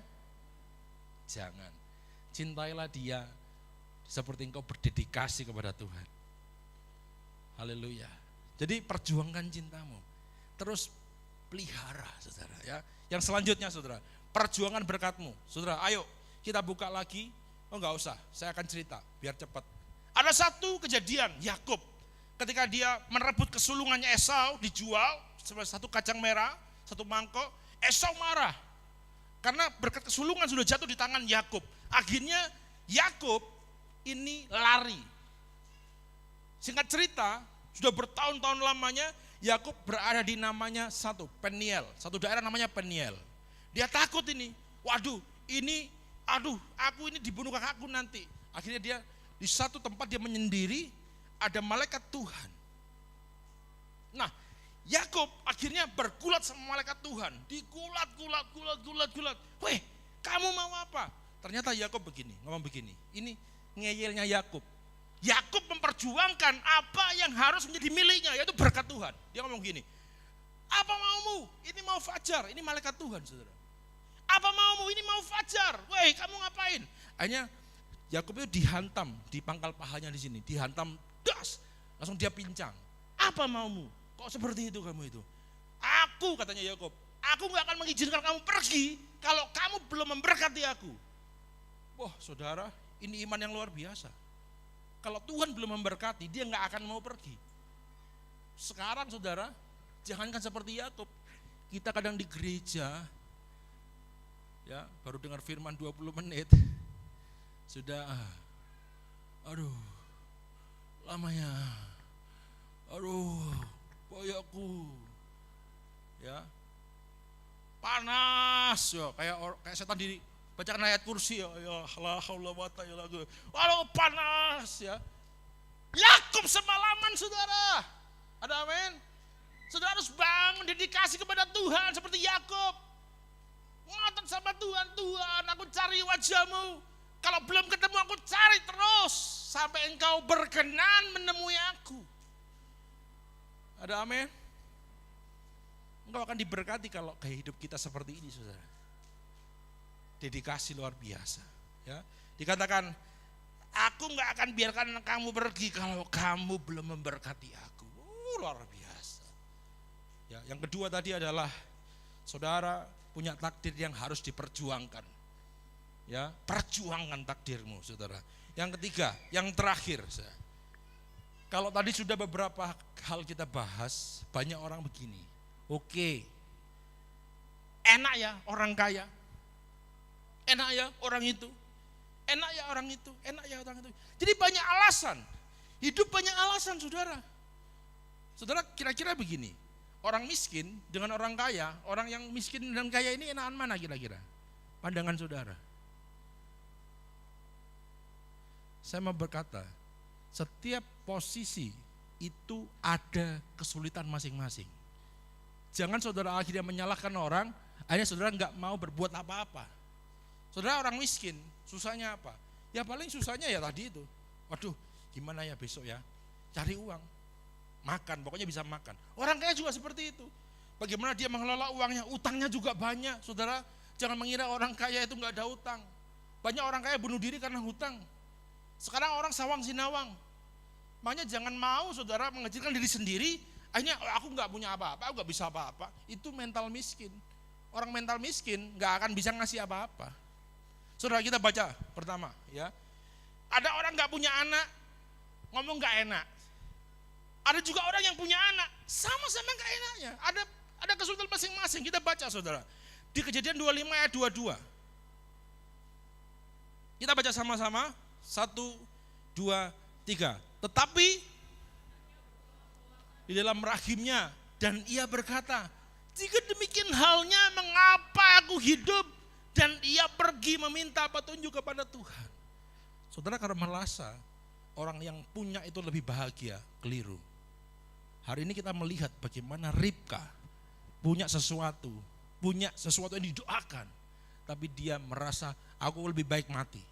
Jangan. Cintailah dia seperti engkau berdedikasi kepada Tuhan. Haleluya. Jadi perjuangkan cintamu. Terus pelihara saudara ya. Yang selanjutnya saudara, perjuangan berkatmu. Saudara, ayo kita buka lagi. Oh enggak usah, saya akan cerita biar cepat. Ada satu kejadian Yakub ketika dia merebut kesulungannya Esau, dijual satu kacang merah, satu mangkok. Esau marah karena berkat kesulungan sudah jatuh di tangan Yakub. Akhirnya Yakub ini lari. Singkat cerita, sudah bertahun-tahun lamanya Yakub berada di namanya satu daerah namanya Peniel. Dia takut ini, waduh ini, aku ini dibunuh kakakku nanti. Akhirnya dia di satu tempat dia menyendiri, ada malaikat Tuhan. Nah, Yakub akhirnya bergulat sama malaikat Tuhan, digulat. Weh, kamu mau apa? Ternyata Yakub ngomong begini. Ini ngeyelnya Yakub. Yakub memperjuangkan apa yang harus menjadi miliknya, yaitu berkat Tuhan. Dia ngomong gini, apa maumu? Ini mau Fajar, ini malaikat Tuhan saudara. Apa maumu? Ini mau Fajar. Weh, kamu ngapain? Akhirnya Yakub itu dihantam di pangkal pahanya di sini, dihantam das, langsung dia pincang. Apa maumu? Kok seperti itu kamu itu? Aku, katanya Yakub, aku gak akan mengizinkan kamu pergi kalau kamu belum memberkati aku. Wah saudara, ini iman yang luar biasa. Kalau Tuhan belum memberkati, dia gak akan mau pergi. Sekarang saudara, jangankan seperti Yakub, kita kadang di gereja, Ya, baru dengar firman 20 menit. Sudah aduh, lamanya. Aduh, boyokku. Ya. Panas ya, kayak setan diri. Bacakan ayat kursi ya, ya la haula wa la ilaha. Waduh, panas ya. Yakub semalaman saudara. Ada amin. Saudara harus bangun dedikasi kepada Tuhan seperti Yakub. Ngotot sama Tuhan, Tuhan aku cari wajahmu. Kalau belum ketemu aku cari terus. Sampai engkau berkenan menemui aku. Ada amin. Engkau akan diberkati kalau gaya hidup kita seperti ini saudara. Dedikasi luar biasa. Ya, dikatakan, aku nggak akan biarkan kamu pergi kalau kamu belum memberkati aku. Luar biasa. Ya, yang kedua tadi adalah saudara punya takdir yang harus diperjuangkan. Ya, perjuangkan takdirmu, saudara. Yang ketiga, yang terakhir, kalau tadi sudah beberapa hal kita bahas, banyak orang begini. Oke, enak ya orang kaya. Enak ya orang itu, enak ya orang itu, enak ya orang itu. Jadi banyak alasan, hidup banyak alasan saudara. Saudara kira-kira begini, orang miskin dengan orang kaya, orang yang miskin dan kaya ini enakan mana kira-kira? Pandangan saudara. Saya mau berkata, setiap posisi itu ada kesulitan masing-masing. Jangan saudara akhirnya menyalahkan orang, akhirnya saudara nggak mau berbuat apa-apa. Saudara orang miskin, susahnya apa? Ya paling susahnya ya tadi itu. Waduh, gimana ya besok ya? Cari uang, makan, pokoknya bisa makan. Orang kaya juga seperti itu. Bagaimana dia mengelola uangnya? Utangnya juga banyak. Saudara, jangan mengira orang kaya itu nggak ada utang. Banyak orang kaya bunuh diri karena hutang. Sekarang orang sawang sinawang. Makanya jangan mau saudara mengecilkan diri sendiri. Akhirnya aku nggak punya apa-apa, aku nggak bisa apa-apa. Itu mental miskin. Orang mental miskin nggak akan bisa ngasih apa-apa. Saudara kita baca pertama ya. Ada orang nggak punya anak, ngomong nggak enak. Ada juga orang yang punya anak, sama-sama nggak enaknya. Ada kesulitan masing-masing. Kita baca saudara. Di Kejadian 25 ayat 22. Kita baca sama-sama. 1, 2, 3. Tetapi di dalam rahimnya dan ia berkata, jika demikian halnya mengapa aku hidup? Dan ia pergi meminta petunjuk kepada Tuhan. Saudara kalau merasa orang yang punya itu lebih bahagia, keliru. Hari ini kita melihat bagaimana Ribka punya sesuatu yang didoakan. Tapi dia merasa aku lebih baik mati.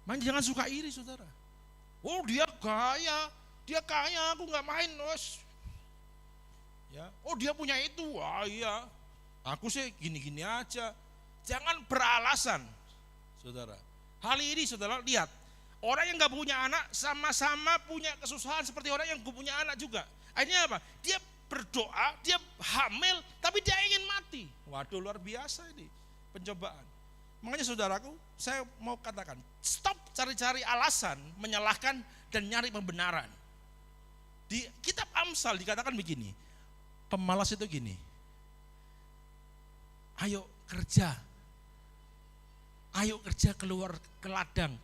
Makanya jangan suka iri saudara. Oh dia kaya, aku gak main. Ya. Oh dia punya itu, wah iya. Aku sih gini-gini aja. Jangan beralasan, saudara. Hal ini saudara lihat, orang yang gak punya anak sama-sama punya kesusahan seperti orang yang punya anak juga. Akhirnya apa? Dia berdoa, dia hamil, tapi dia ingin mati. Waduh luar biasa ini pencobaan. Makanya saudaraku, saya mau katakan, stop cari-cari alasan, menyalahkan dan nyari pembenaran. Di kitab Amsal dikatakan begini, pemalas itu gini, ayo kerja keluar ke ladang.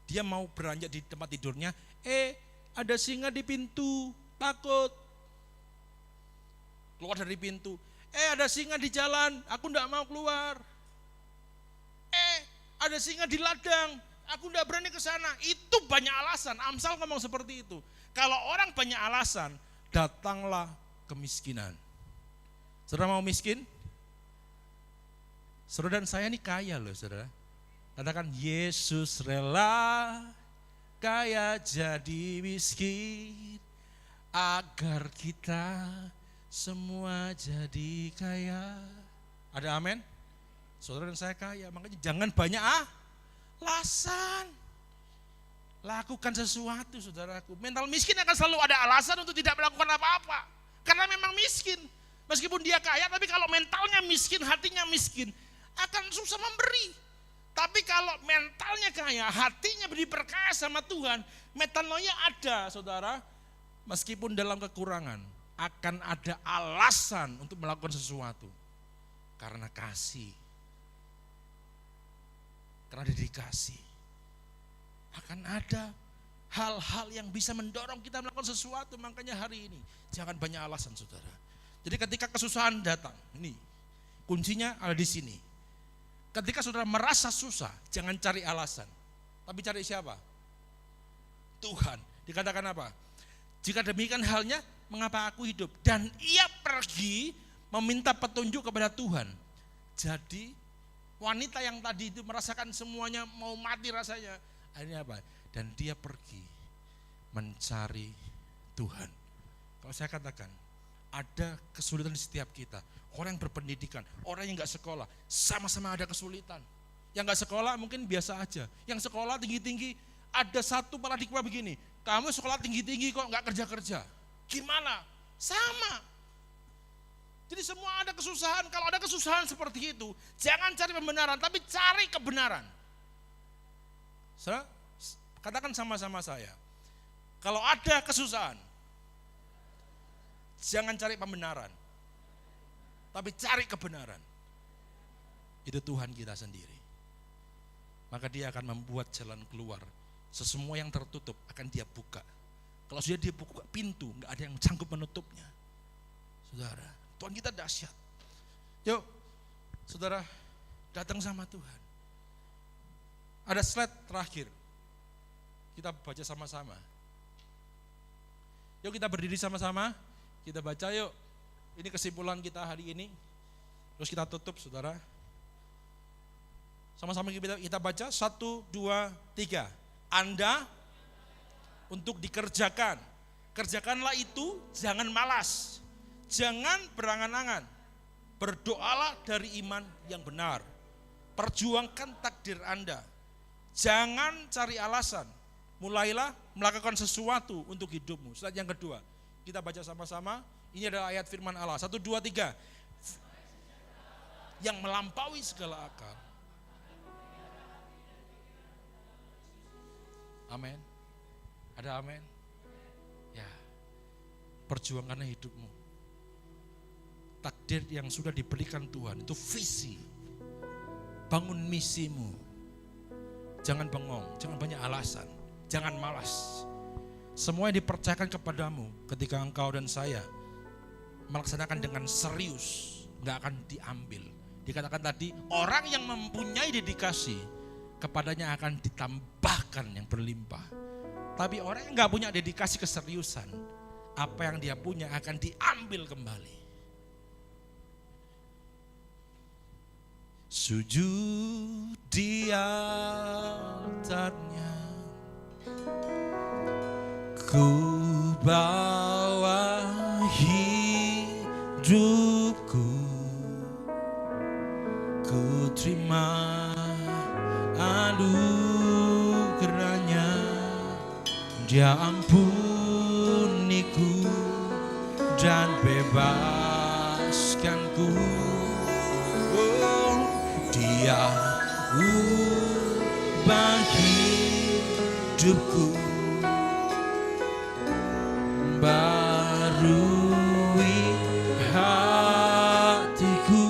Dia mau beranjak di tempat tidurnya, ada singa di pintu, takut. Keluar dari pintu, ada singa di jalan, aku enggak mau keluar. Ada singa di ladang, aku enggak berani ke sana. Itu banyak alasan. Amsal ngomong seperti itu. Kalau orang banyak alasan, datanglah kemiskinan. Saudara mau miskin? Saudara dan saya ini kaya loh saudara. Katakan Yesus rela kaya jadi miskin agar kita semua jadi kaya. Ada amin? Saudara dan saya kaya, makanya jangan banyak alasan. Lakukan sesuatu saudaraku. Mental miskin akan selalu ada alasan untuk tidak melakukan apa-apa. Karena memang miskin. Meskipun dia kaya, tapi kalau mentalnya miskin, hatinya miskin, akan susah memberi. Tapi kalau mentalnya kaya, hatinya diperkaya sama Tuhan, metanoia ada saudara. Meskipun dalam kekurangan, akan ada alasan untuk melakukan sesuatu. Karena kasih. Karena dedikasi. Akan ada hal-hal yang bisa mendorong kita melakukan sesuatu. Makanya hari ini jangan banyak alasan, saudara. Jadi ketika kesusahan datang, ini kuncinya ada di sini. Ketika saudara merasa susah, jangan cari alasan. Tapi cari siapa? Tuhan. Dikatakan apa? Jika demikian halnya, mengapa aku hidup? Dan ia pergi meminta petunjuk kepada Tuhan. Jadi wanita yang tadi itu merasakan semuanya mau mati rasanya. Akhirnya apa? Dan dia pergi mencari Tuhan. Kalau saya katakan, ada kesulitan di setiap kita. Orang yang berpendidikan, orang yang gak sekolah, sama-sama ada kesulitan. Yang gak sekolah mungkin biasa aja. Yang sekolah tinggi-tinggi, ada satu paradigma begini, kamu sekolah tinggi-tinggi kok gak kerja-kerja. Gimana? Sama. Jadi semua ada kesusahan. Kalau ada kesusahan seperti itu, jangan cari pembenaran, tapi cari kebenaran. Katakan sama-sama saya, kalau ada kesusahan, jangan cari pembenaran, tapi cari kebenaran. Itu Tuhan kita sendiri. Maka dia akan membuat jalan keluar. Sesemua yang tertutup akan dia buka. Kalau sudah dia buka pintu, gak ada yang sanggup menutupnya. Saudara, Tuhan kita dahsyat. Yuk, saudara, datang sama Tuhan. Ada slide terakhir. Kita baca sama-sama. Yuk kita berdiri sama-sama. Kita baca yuk. Ini kesimpulan kita hari ini. Terus kita tutup, saudara. Sama-sama kita baca. 1, 2, 3. Anda untuk dikerjakan. Kerjakanlah itu, jangan malas. Jangan berangan-angan. Berdoalah dari iman yang benar. Perjuangkan takdir Anda. Jangan cari alasan. Mulailah melakukan sesuatu untuk hidupmu. Slide yang kedua. Kita baca sama-sama. Ini adalah ayat firman Allah. 1, 2, 3. Yang melampaui segala akal. Amin. Ada amin? Ya. Perjuangannya hidupmu. Takdir yang sudah diberikan Tuhan. Itu visi. Bangun misimu. Jangan bengong. Jangan banyak alasan. Jangan malas. Semua yang dipercayakan kepadamu ketika engkau dan saya melaksanakan dengan serius, gak akan diambil. Dikatakan tadi, orang yang mempunyai dedikasi, kepadanya akan ditambahkan yang berlimpah. Tapi orang yang gak punya dedikasi keseriusan, apa yang dia punya akan diambil kembali. Sujud di altarnya, ku bawa hidupku, ku terima anugerahnya, dia ampuniku dan bebaskanku. Oh, dia ubah hidupku, barui hatiku,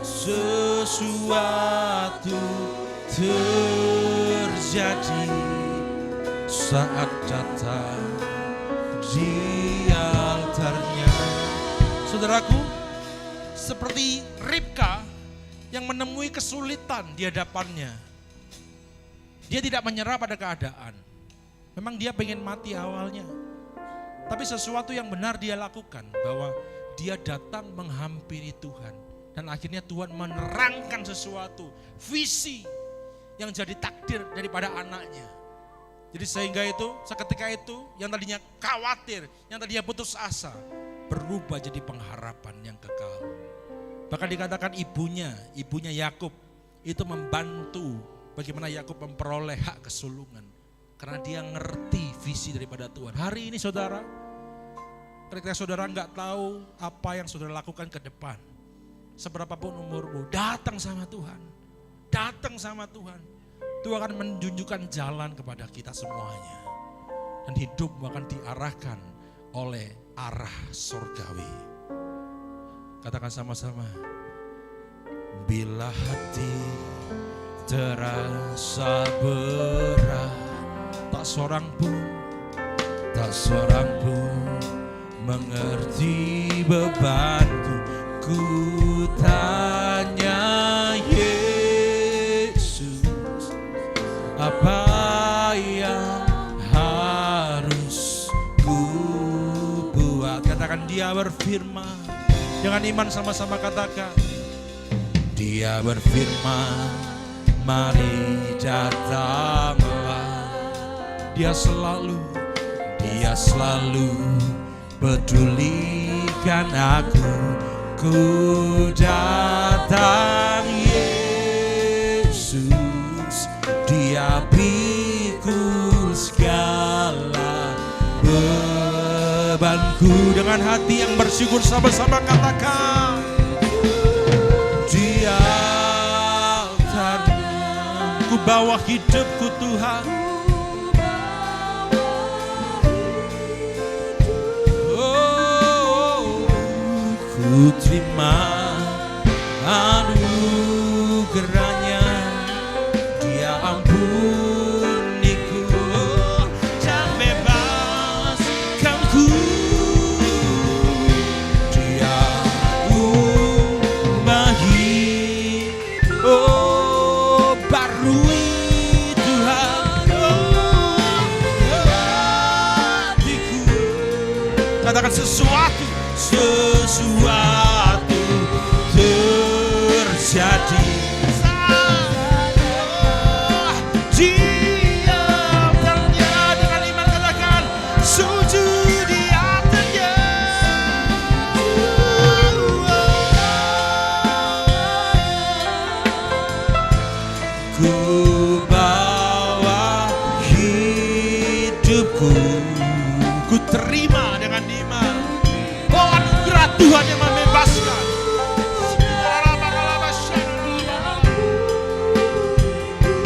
sesuatu terjadi saat datang di altarnya. Saudaraku, seperti Ribka yang menemui kesulitan di hadapannya, dia tidak menyerah pada keadaan. Memang dia pengen mati awalnya, tapi sesuatu yang benar dia lakukan, bahwa dia datang menghampiri Tuhan. Dan akhirnya Tuhan menerangkan sesuatu, visi yang jadi takdir daripada anaknya. Jadi sehingga itu, seketika itu, yang tadinya khawatir, yang tadinya putus asa, berubah jadi pengharapan yang kekal. Bahkan dikatakan ibunya Yakub itu membantu bagaimana Yakub memperoleh hak kesulungan. Karena dia ngerti visi daripada Tuhan. Hari ini saudara, ketika saudara nggak tahu apa yang saudara lakukan ke depan, seberapapun umurmu, datang sama Tuhan. Datang sama Tuhan. Tuhan akan menunjukkan jalan kepada kita semuanya. Dan hidupmu akan diarahkan oleh arah surgawi. Katakan sama-sama, Bila hati terasa berat, tak seorang pun mengerti bebanku. Ku tanya Yesus, apa yang harus ku buat? Katakan, Dia berfirman. Dengan iman sama-sama katakan, Dia berfirman, mari datanglah. Dia selalu pedulikan aku. Ku datang Yesus, Dia pikul segala bebanku. Dengan hati yang bersyukur sama-sama katakan, di altar-Nya ku bawa hidupku Tuhan. Ku terima anugerah-Nya, Dia ampuniku dan bebaskanku. Dia ubahi, oh barui Tuhan hatiku. Katakan, sesuatu terjadi. Dia altarnya, dengan iman katakan, sujud di altarnya. Ku bawa hidupku, ku terima dengan iman. Oh, anugerah Tuhan yang membebaskan.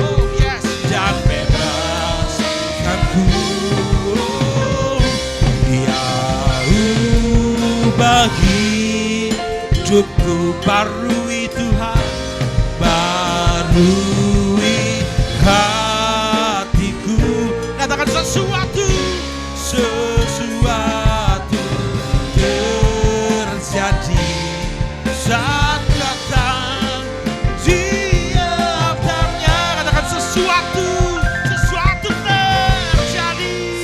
Oh yes, dan bebaskanku. Dia ubahi hidupku, barui Tuhan, barui hatiku. Katakan, sesuatu terjadi saat datang di altarnya. Katakan, sesuatu terjadi.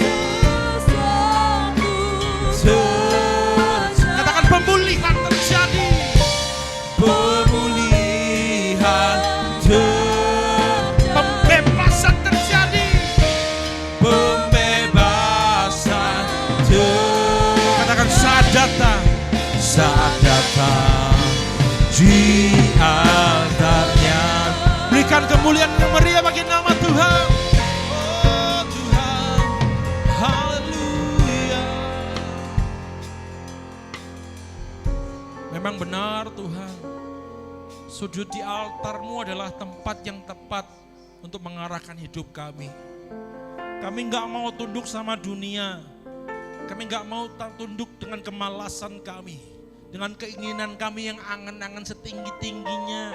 Katakan, pemulihan terjadi. Pembebasan terjadi. Katakan, saat datang di altarnya. Berikan kemuliaan yang meriah bagi nama Tuhan. Oh Tuhan, haleluya. Memang benar Tuhan, sujud di altar-Mu adalah tempat yang tepat untuk mengarahkan hidup kami. Kami gak mau tunduk sama dunia. Kami gak mau tunduk dengan kemalasan kami, dengan keinginan kami yang angan-angan setinggi-tingginya.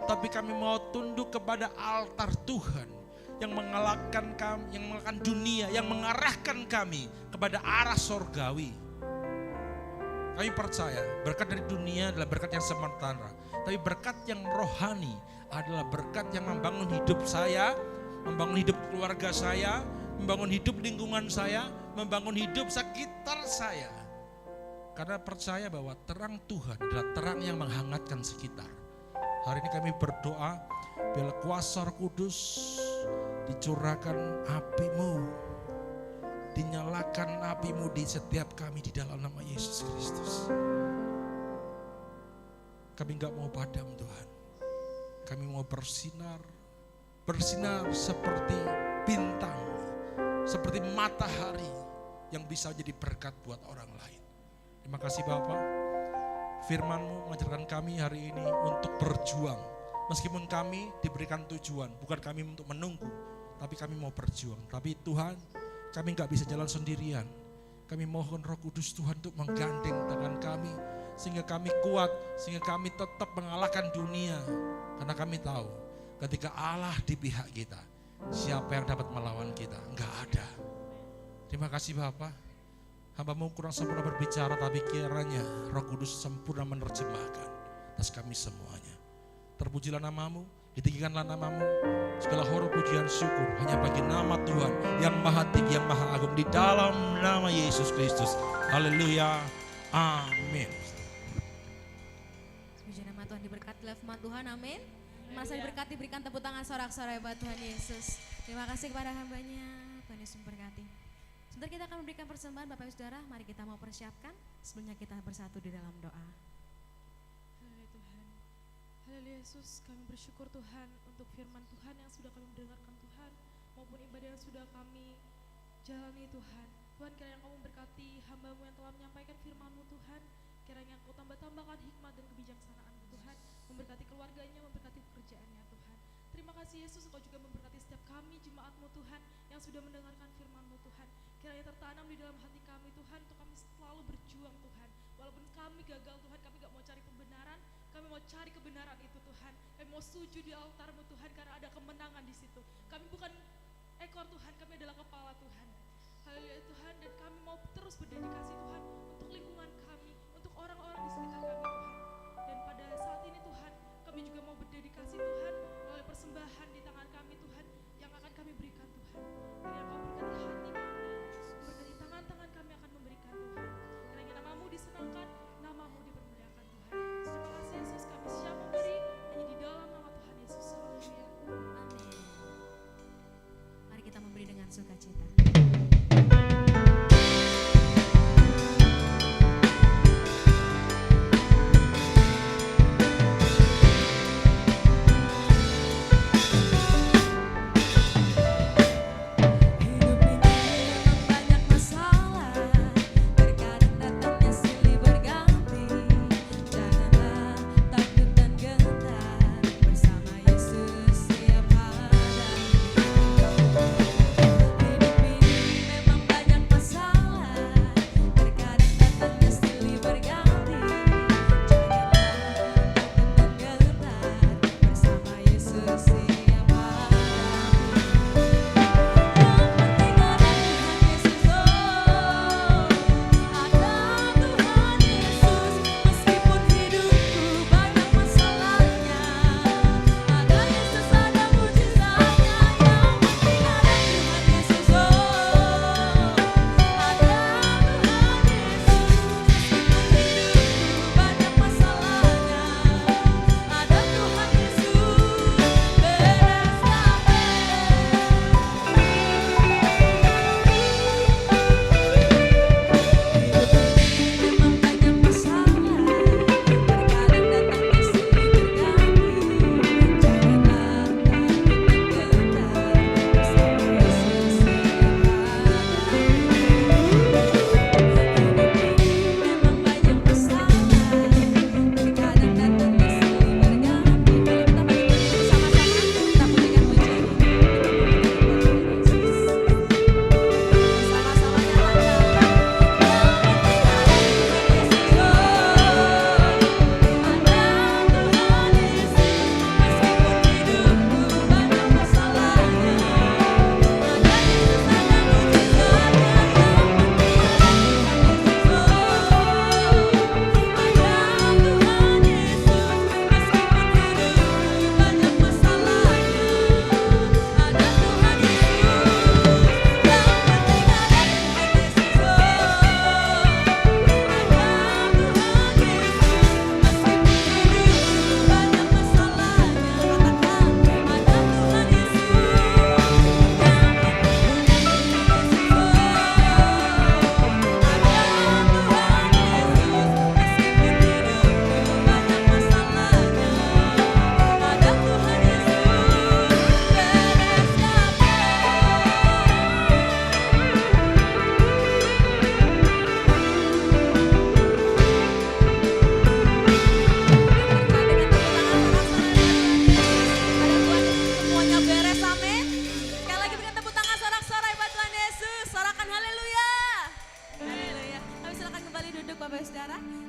Tapi kami mau tunduk kepada altar Tuhan yang mengalahkan kami, yang mengalahkan dunia, yang mengarahkan kami kepada arah sorgawi. Kami percaya berkat dari dunia adalah berkat yang sementara, tapi berkat yang rohani adalah berkat yang membangun hidup saya, membangun hidup keluarga saya, membangun hidup lingkungan saya, membangun hidup sekitar saya. Karena percaya bahwa terang Tuhan adalah terang yang menghangatkan sekitar. Hari ini kami berdoa, biar kuasa Roh Kudus dicurahkan api-Mu, dinyalakan api-Mu di setiap kami di dalam nama Yesus Kristus. Kami gak mau padam Tuhan. Kami mau bersinar seperti bintang, seperti matahari yang bisa jadi berkat buat orang lain. Terima kasih Bapak, firman-Mu mengajarkan kami hari ini untuk berjuang. Meskipun kami diberikan tujuan, bukan kami untuk menunggu, tapi kami mau berjuang. Tapi Tuhan, kami gak bisa jalan sendirian. Kami mohon Roh Kudus Tuhan untuk menggandeng tangan kami, sehingga kami kuat, sehingga kami tetap mengalahkan dunia. Karena kami tahu ketika Allah di pihak kita, siapa yang dapat melawan kita? Enggak ada. Terima kasih Bapa. Hamba-Mu kurang sempurna berbicara, tapi kiranya Roh Kudus sempurna menerjemahkan atas kami semuanya. Terpujilah nama-Mu, ditinggikanlah nama-Mu. Segala hormat pujian syukur hanya bagi nama Tuhan yang maha tinggi, yang maha agung, di dalam nama Yesus Kristus. Haleluya. Amin. Puji nama Tuhan, diberkati oleh firman Tuhan, amin. Merasa diberkati, berikan tepuk tangan sorak-sorai buat Tuhan Yesus. Terima kasih kepada hambanya, Tuhan Yesus memberkati. Sebentar kita akan memberikan persembahan Bapak Ibu Saudara, mari kita mau persiapkan. Sebelumnya kita bersatu di dalam doa. Haleluya Tuhan. Haleluya Yesus, kami bersyukur Tuhan untuk firman Tuhan yang sudah kami mendengarkan Tuhan, maupun ibadah yang sudah kami jalani Tuhan. Tuhan, kiranya Engkau memberkati hamba-Mu yang telah menyampaikan firman-Mu Tuhan. Kiranya Engkau tambah-tambahkan hikmat dan kebijaksanaan-Mu Tuhan, memberkati keluarganya, memberkati pekerjaannya Tuhan. Terima kasih Yesus, Engkau juga memberkati setiap kami jemaat-Mu Tuhan yang sudah mendengarkan firman-Mu Tuhan. Kiranya tertanam di dalam hati kami Tuhan, untuk kami selalu berjuang Tuhan. Walaupun kami gagal Tuhan, kami gak mau cari pembenaran, kami mau cari kebenaran itu Tuhan. Kami mau sujud di altar-Mu Tuhan, karena ada kemenangan di situ. Kami bukan ekor Tuhan, kami adalah kepala Tuhan. Haleluya Tuhan, dan kami mau terus berdedikasi Tuhan untuk lingkungan kami, untuk orang-orang di sekitar kami Tuhan. Dan pada saat ini Tuhan, kami juga mau berdedikasi Tuhan melalui persembahan di tangan kami Tuhan yang akan kami berikan Tuhan. Kiranya Engkau berkati hati kami, berkati tangan-tangan kami akan memberikan Tuhan. Kiranya nama-Mu disenangkan, nama-Mu dipermuliakan Tuhan. Terima kasih Yesus, kami siap memberi hanya di dalam nama Tuhan Yesus. Haleluya. Amin. Mari kita memberi dengan sukacita.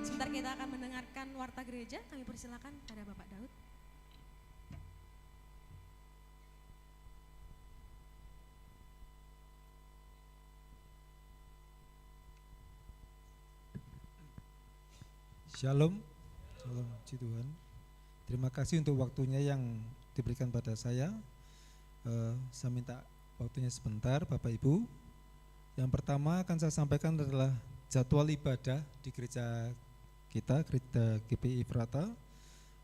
Sebentar kita akan mendengarkan warta gereja. Kami persilakan pada Bapak Daud. Shalom, shalom puji Tuhan. Terima kasih untuk waktunya yang diberikan pada saya. Saya minta waktunya sebentar, Bapak Ibu. Yang pertama akan saya sampaikan adalah jadwal ibadah di gereja kita, gereja GPI Efrata.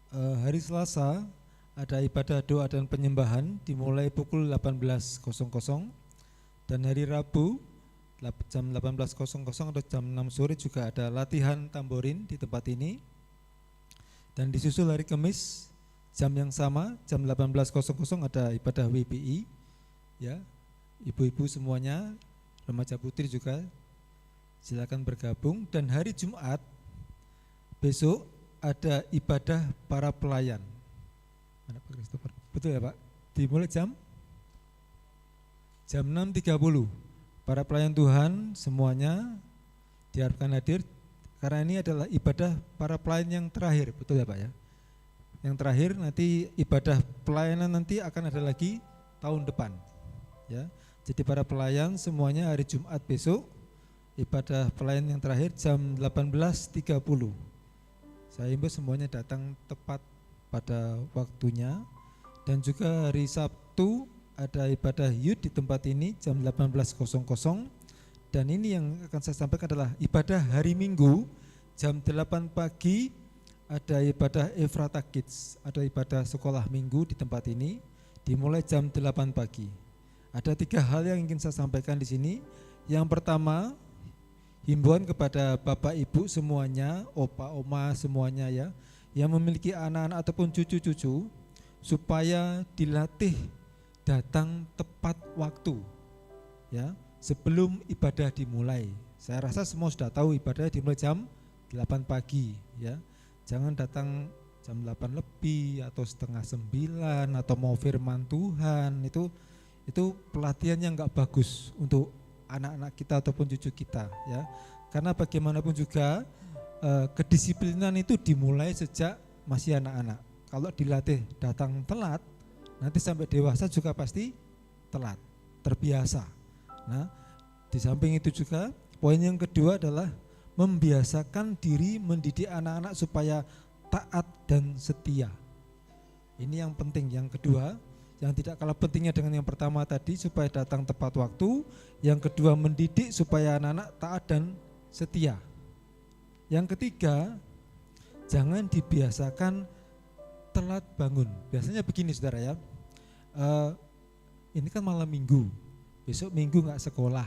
Hari Selasa ada ibadah doa dan penyembahan dimulai pukul 18.00, dan hari Rabu jam 18.00 atau jam 6 sore juga ada latihan tamborin di tempat ini. Dan disusul hari Kamis jam yang sama, jam 18.00 ada ibadah WBI. Ya, ibu-ibu semuanya, remaja putri juga silakan bergabung. Dan hari Jumat besok ada ibadah para pelayan. Mana Pak Christopher? Betul ya Pak? Dimulai jam 6.30. Para pelayan Tuhan semuanya diharapkan hadir karena ini adalah ibadah para pelayan yang terakhir, betul ya Pak ya? Yang terakhir, nanti ibadah pelayanan nanti akan ada lagi tahun depan. Ya, jadi para pelayan semuanya hari Jumat besok ibadah pelayan yang terakhir jam 18.30. Saya himbau semuanya datang tepat pada waktunya. Dan juga hari Sabtu ada ibadah youth di tempat ini jam 18.00. Dan ini yang akan saya sampaikan adalah ibadah hari Minggu jam 8 pagi ada ibadah Efrata Kids, ada ibadah sekolah minggu di tempat ini dimulai jam 8 pagi. Ada 3 hal yang ingin saya sampaikan di sini. Yang pertama, himbauan kepada Bapak Ibu semuanya, opa oma semuanya ya, yang memiliki anak-anak ataupun cucu-cucu supaya dilatih datang tepat waktu ya, sebelum ibadah dimulai. Saya rasa semua sudah tahu ibadah dimulai jam 8 pagi ya. Jangan datang jam 8 lebih atau setengah 9 atau mau firman Tuhan. Itu pelatihan yang enggak bagus untuk anak-anak kita ataupun cucu kita ya. Karena bagaimanapun juga kedisiplinan itu dimulai sejak masih anak-anak. Kalau dilatih datang telat, nanti sampai dewasa juga pasti telat, terbiasa. Nah, di samping itu juga poin yang kedua adalah membiasakan diri mendidik anak-anak supaya taat dan setia. Ini yang penting. Yang kedua, yang tidak kalah pentingnya dengan yang pertama tadi, supaya datang tepat waktu. Yang kedua, mendidik supaya anak-anak taat dan setia. Yang ketiga, jangan dibiasakan telat bangun. Biasanya begini saudara ya, ini kan malam minggu, besok minggu gak sekolah,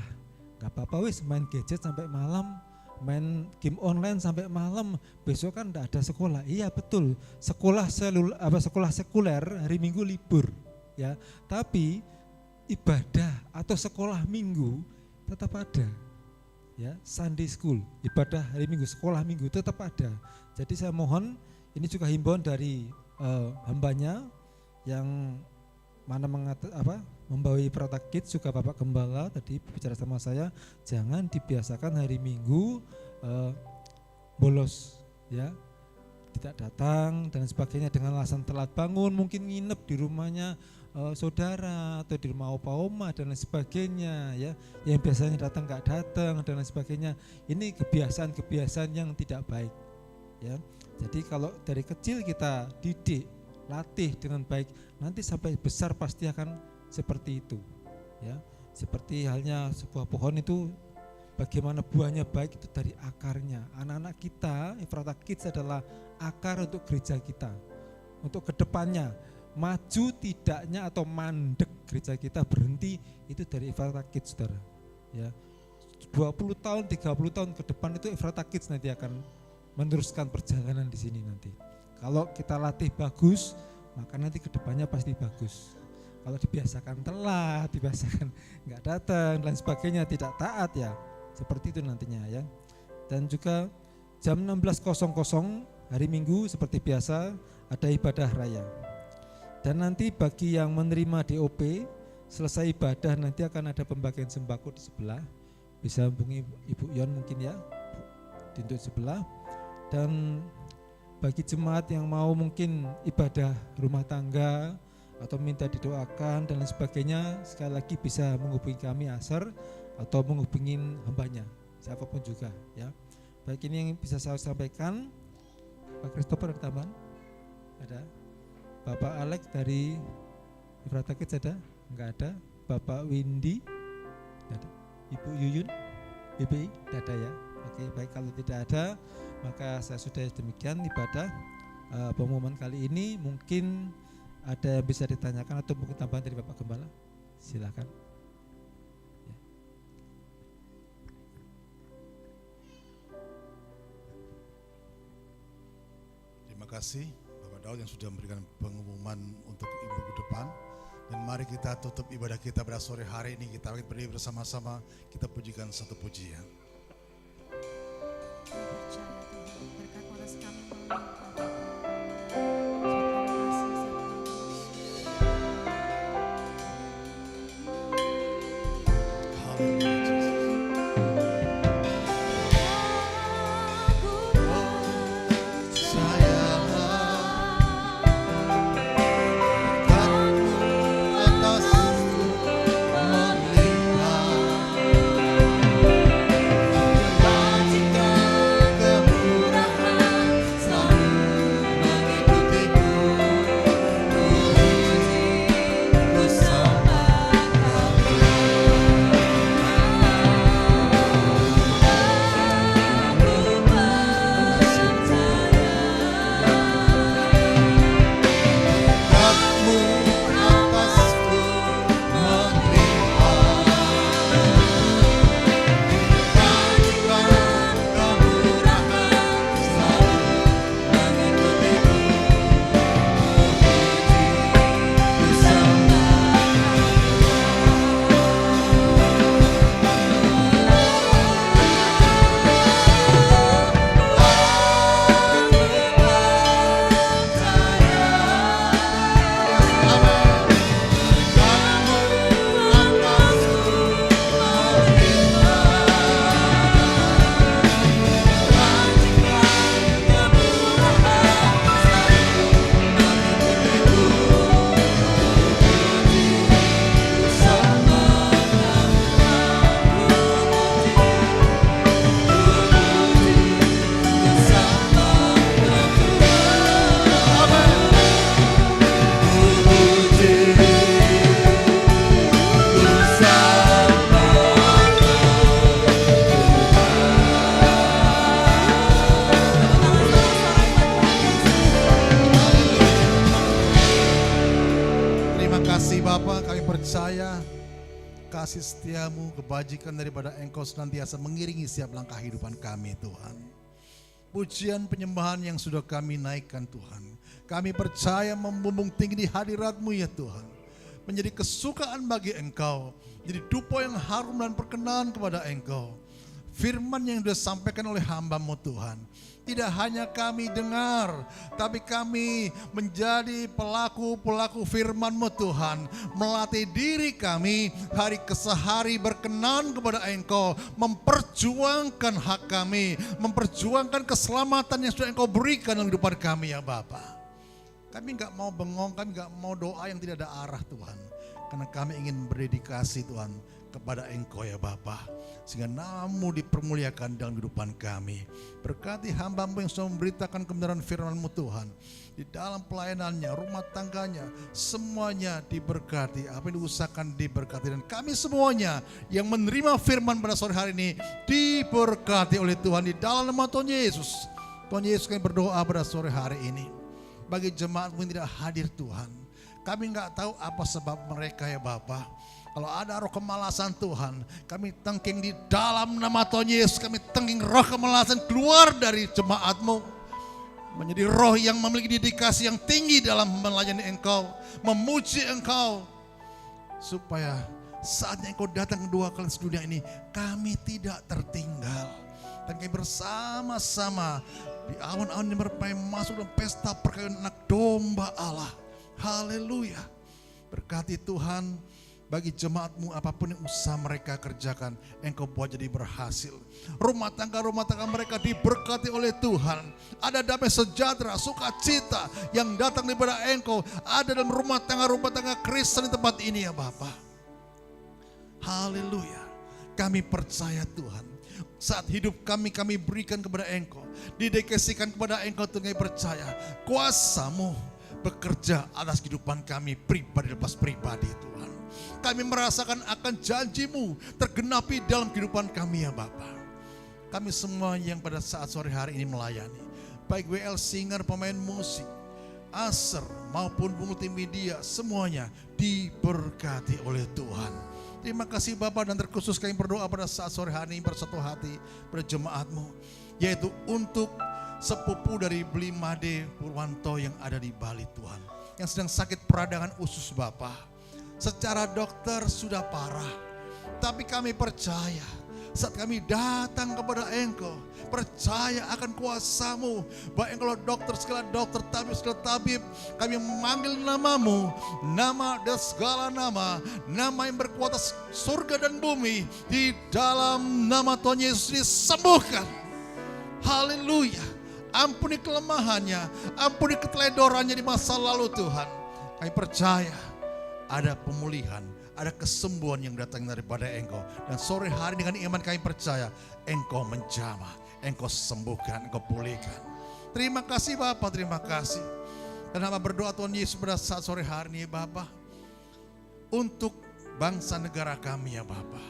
gak apa-apa wis main gadget sampai malam, main game online sampai malam, besok kan gak ada sekolah. Iya betul, sekolah sekuler hari Minggu libur ya, tapi ibadah atau sekolah minggu tetap ada ya. Sunday school, ibadah hari Minggu, sekolah minggu tetap ada. Jadi saya mohon, ini juga himbauan dari hambanya yang mana membawa Efrata Kids, juga Bapak Gembala tadi bicara sama saya, jangan dibiasakan hari Minggu bolos ya, tidak datang dan sebagainya dengan alasan telat bangun, mungkin nginep di rumahnya saudara atau di rumah opa oma dan lain sebagainya ya, yang biasanya datang nggak datang dan lain sebagainya. Ini kebiasaan yang tidak baik ya. Jadi kalau dari kecil kita didik, latih dengan baik, nanti sampai besar pasti akan seperti itu ya. Seperti halnya sebuah pohon itu, bagaimana buahnya baik itu dari akarnya. Anak-anak kita, Efrata Kids adalah akar untuk gereja kita, untuk kedepannya. Maju tidaknya atau mandek gereja kita berhenti itu dari Efrata Kids saudara ya. 20 tahun, 30 tahun ke depan itu Efrata Kids nanti akan meneruskan perjalanan di sini nanti. Kalau kita latih bagus, maka nanti kedepannya pasti bagus. Kalau dibiasakan telat, dibiasakan nggak datang dan sebagainya, tidak taat ya, seperti itu nantinya ya. Dan juga jam 16.00 hari Minggu seperti biasa ada ibadah raya. Dan nanti bagi yang menerima DOP, selesai ibadah nanti akan ada pembagian sembako di sebelah. Bisa hubungi Ibu Yon mungkin ya, di sebelah. Dan bagi jemaat yang mau mungkin ibadah rumah tangga atau minta didoakan dan lain sebagainya, sekali lagi bisa menghubungi kami Asar atau menghubungi hambanya, siapapun juga ya. Baik, ini yang bisa saya sampaikan. Pak Christopher ada tambahan? Ada. Bapak Alex dari Ifrata Kids ada? Enggak ada. Bapak Windy ada. Ibu Yuyun BPI tidak ada ya. Oke, baik, kalau tidak ada maka saya sudah demikian ibadah pengumuman kali ini. Mungkin ada yang bisa ditanyakan atau mungkin tambahan dari Bapak Gembala, silakan. Terima kasih Bapak Daud yang sudah memberikan pengumuman untuk ibu ke depan. Dan mari kita tutup ibadah kita pada sore hari ini. Kita berdiri bersama-sama, kita pujikan satu pujian. Percaya Tuhan, berkat kuasa kami Haleluya Yesus. kasih setiamu, kebajikan daripada Engkau senantiasa mengiringi setiap langkah kehidupan kami Tuhan. Pujian penyembahan yang sudah kami naikkan Tuhan, kami percaya membumbung tinggi di hadirat-Mu ya Tuhan, menjadi kesukaan bagi Engkau, jadi dupa yang harum dan perkenan kepada Engkau. Firman yang sudah disampaikan oleh hamba-Mu Tuhan, tidak hanya kami dengar, tapi kami menjadi pelaku-pelaku firman-Mu Tuhan, melatih diri kami hari ke hari berkenan kepada Engkau, memperjuangkan hak kami, memperjuangkan keselamatan yang sudah Engkau berikan dalam kehidupan kami ya Bapa. Kami enggak mau bengong, kami enggak mau doa yang tidak ada arah Tuhan, karena kami ingin berdedikasi Tuhan kepada Engkau ya Bapa, sehingga nama-Mu dipermuliakan dalam kehidupan kami. Berkati hamba-Mu yang sudah memberitakan kebenaran firman-Mu Tuhan, di dalam pelayanannya, rumah tangganya, semuanya diberkati, apa yang diusahakan diberkati, dan kami semuanya yang menerima firman pada sore hari ini diberkati oleh Tuhan di dalam nama Tuhan Yesus. Tuhan Yesus, kami berdoa pada sore hari ini bagi jemaat-Mu yang tidak hadir Tuhan, kami enggak tahu apa sebab mereka ya Bapa. Kalau ada roh kemalasan Tuhan, kami tengking di dalam nama Tuhan Yesus, kami tengking roh kemalasan keluar dari jemaat-Mu, menjadi roh yang memiliki dedikasi yang tinggi dalam melayani Engkau, memuji Engkau, supaya saatnya Engkau datang kedua kali di dunia ini, kami tidak tertinggal, dan kami bersama-sama di awan-awan yang berpaham masuk dalam pesta perkawinan anak domba Allah. Haleluya. Berkati Tuhan Bagi jemaatmu apapun yang usaha mereka kerjakan, Engkau buat jadi berhasil. Rumah tangga mereka diberkati oleh Tuhan. Ada damai sejahtera, sukacita yang datang daripada Engkau. Ada dalam rumah tangga Kristen di tempat ini ya Bapa. Haleluya. Kami percaya Tuhan. Saat hidup kami berikan kepada Engkau. Didedikasikan kepada Engkau, Tuhan, kami percaya. Kuasa-Mu bekerja atas kehidupan kami pribadi lepas pribadi Tuhan. Kami merasakan akan janji-Mu tergenapi dalam kehidupan kami ya Bapa. Kami semua yang pada saat sore hari ini melayani, baik WL Singer, pemain musik, Aser maupun multimedia, semuanya diberkati oleh Tuhan. Terima kasih Bapa, dan terkhusus kami berdoa pada saat sore hari ini bersatu hati pada jemaat-Mu, yaitu untuk sepupu dari Blimade Purwanto yang ada di Bali Tuhan, yang sedang sakit peradangan usus Bapa. Secara dokter sudah parah, tapi kami percaya saat kami datang kepada Engkau, percaya akan kuasa-Mu. Baik Engkau dokter, segala tabib, kami memanggil nama-Mu, nama dan segala nama yang berkuat atas surga dan bumi. Di dalam nama Tuhan Yesus disembuhkan. Haleluya. Ampuni kelemahannya, ampuni keteledorannya di masa lalu Tuhan. Kami percaya ada pemulihan, ada kesembuhan yang datang daripada Engkau. Dan sore hari dengan iman kami percaya Engkau menjamah, Engkau sembuhkan, Engkau pulihkan. Terima kasih Bapa, terima kasih. Dan hamba berdoa Tuhan Yesus pada saat sore hari ini Bapa, untuk bangsa negara kami ya Bapa.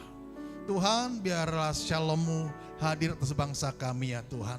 Tuhan, biarlah shalom-Mu hadir atas bangsa kami ya Tuhan.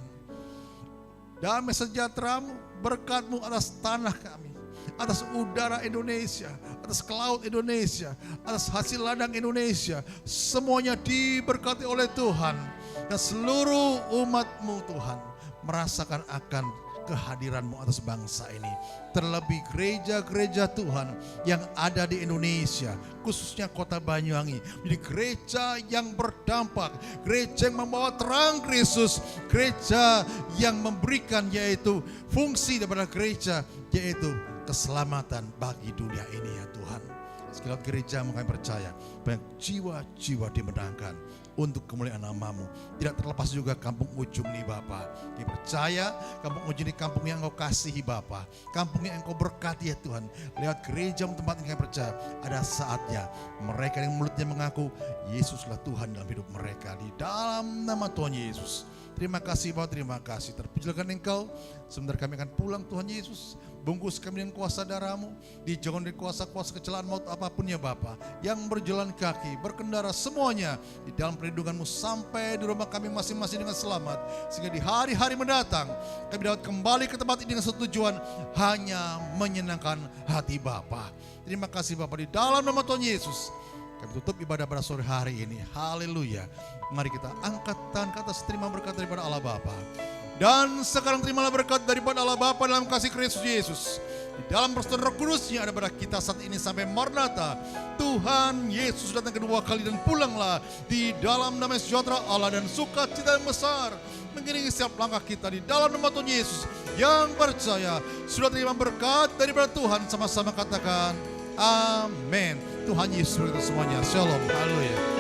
Damai sejahtera-Mu, berkat-Mu atas tanah kami, atas udara Indonesia, atas ke laut Indonesia, atas hasil ladang Indonesia. Semuanya diberkati oleh Tuhan. Dan seluruh umat-Mu Tuhan merasakan akan kehadiran-Mu atas bangsa ini. Terlebih gereja-gereja Tuhan yang ada di Indonesia, khususnya kota Banyuwangi, menjadi gereja yang berdampak, gereja yang membawa terang Kristus, gereja yang memberikan yaitu fungsi daripada gereja, yaitu keselamatan bagi dunia ini ya Tuhan. Sekilas gereja kami percaya banyak jiwa-jiwa dimenangkan untuk kemuliaan nama-Mu. Tidak terlepas juga kampung ujung nih Bapa. Kami percaya kampung ujung ini kampung yang Engkau kasihi Bapa, kampung yang Engkau berkati ya Tuhan. Lewat gereja tempat ini kami percaya ada saatnya mereka yang mulutnya mengaku Yesuslah Tuhan dalam hidup mereka, di dalam nama Tuhan Yesus. Terima kasih Bapak, terima kasih. Terpujilah Engkau. Sebentar kami akan pulang Tuhan Yesus. Bungkus kami dengan kuasa darah-Mu, dijauhkan dari kuasa-kuasa kecelakaan maut apapun ya Bapa, yang berjalan kaki, berkendara semuanya di dalam perlindungan-Mu sampai di rumah kami masing-masing dengan selamat. Sehingga di hari-hari mendatang kami dapat kembali ke tempat ini dengan satu tujuan, hanya menyenangkan hati Bapa. Terima kasih Bapa, di dalam nama Tuhan Yesus kami tutup ibadah pada sore hari ini. Haleluya. Mari kita angkat tangan ke atas, terima berkat daripada Allah Bapa. Dan sekarang terimalah berkat daripada Allah Bapa dalam kasih Kristus Yesus. Di dalam persekutuan Roh Kudus-Nya ada pada kita saat ini sampai Maranatha. Tuhan Yesus datang kedua kali dan pulanglah di dalam damai sejahtera Allah dan sukacita yang besar mengiringi setiap langkah kita di dalam nama Tuhan Yesus. Yang percaya sudah terima berkat daripada Tuhan, sama-sama katakan amin. Tuhan Yesus berkata semuanya. Shalom. Haleluya.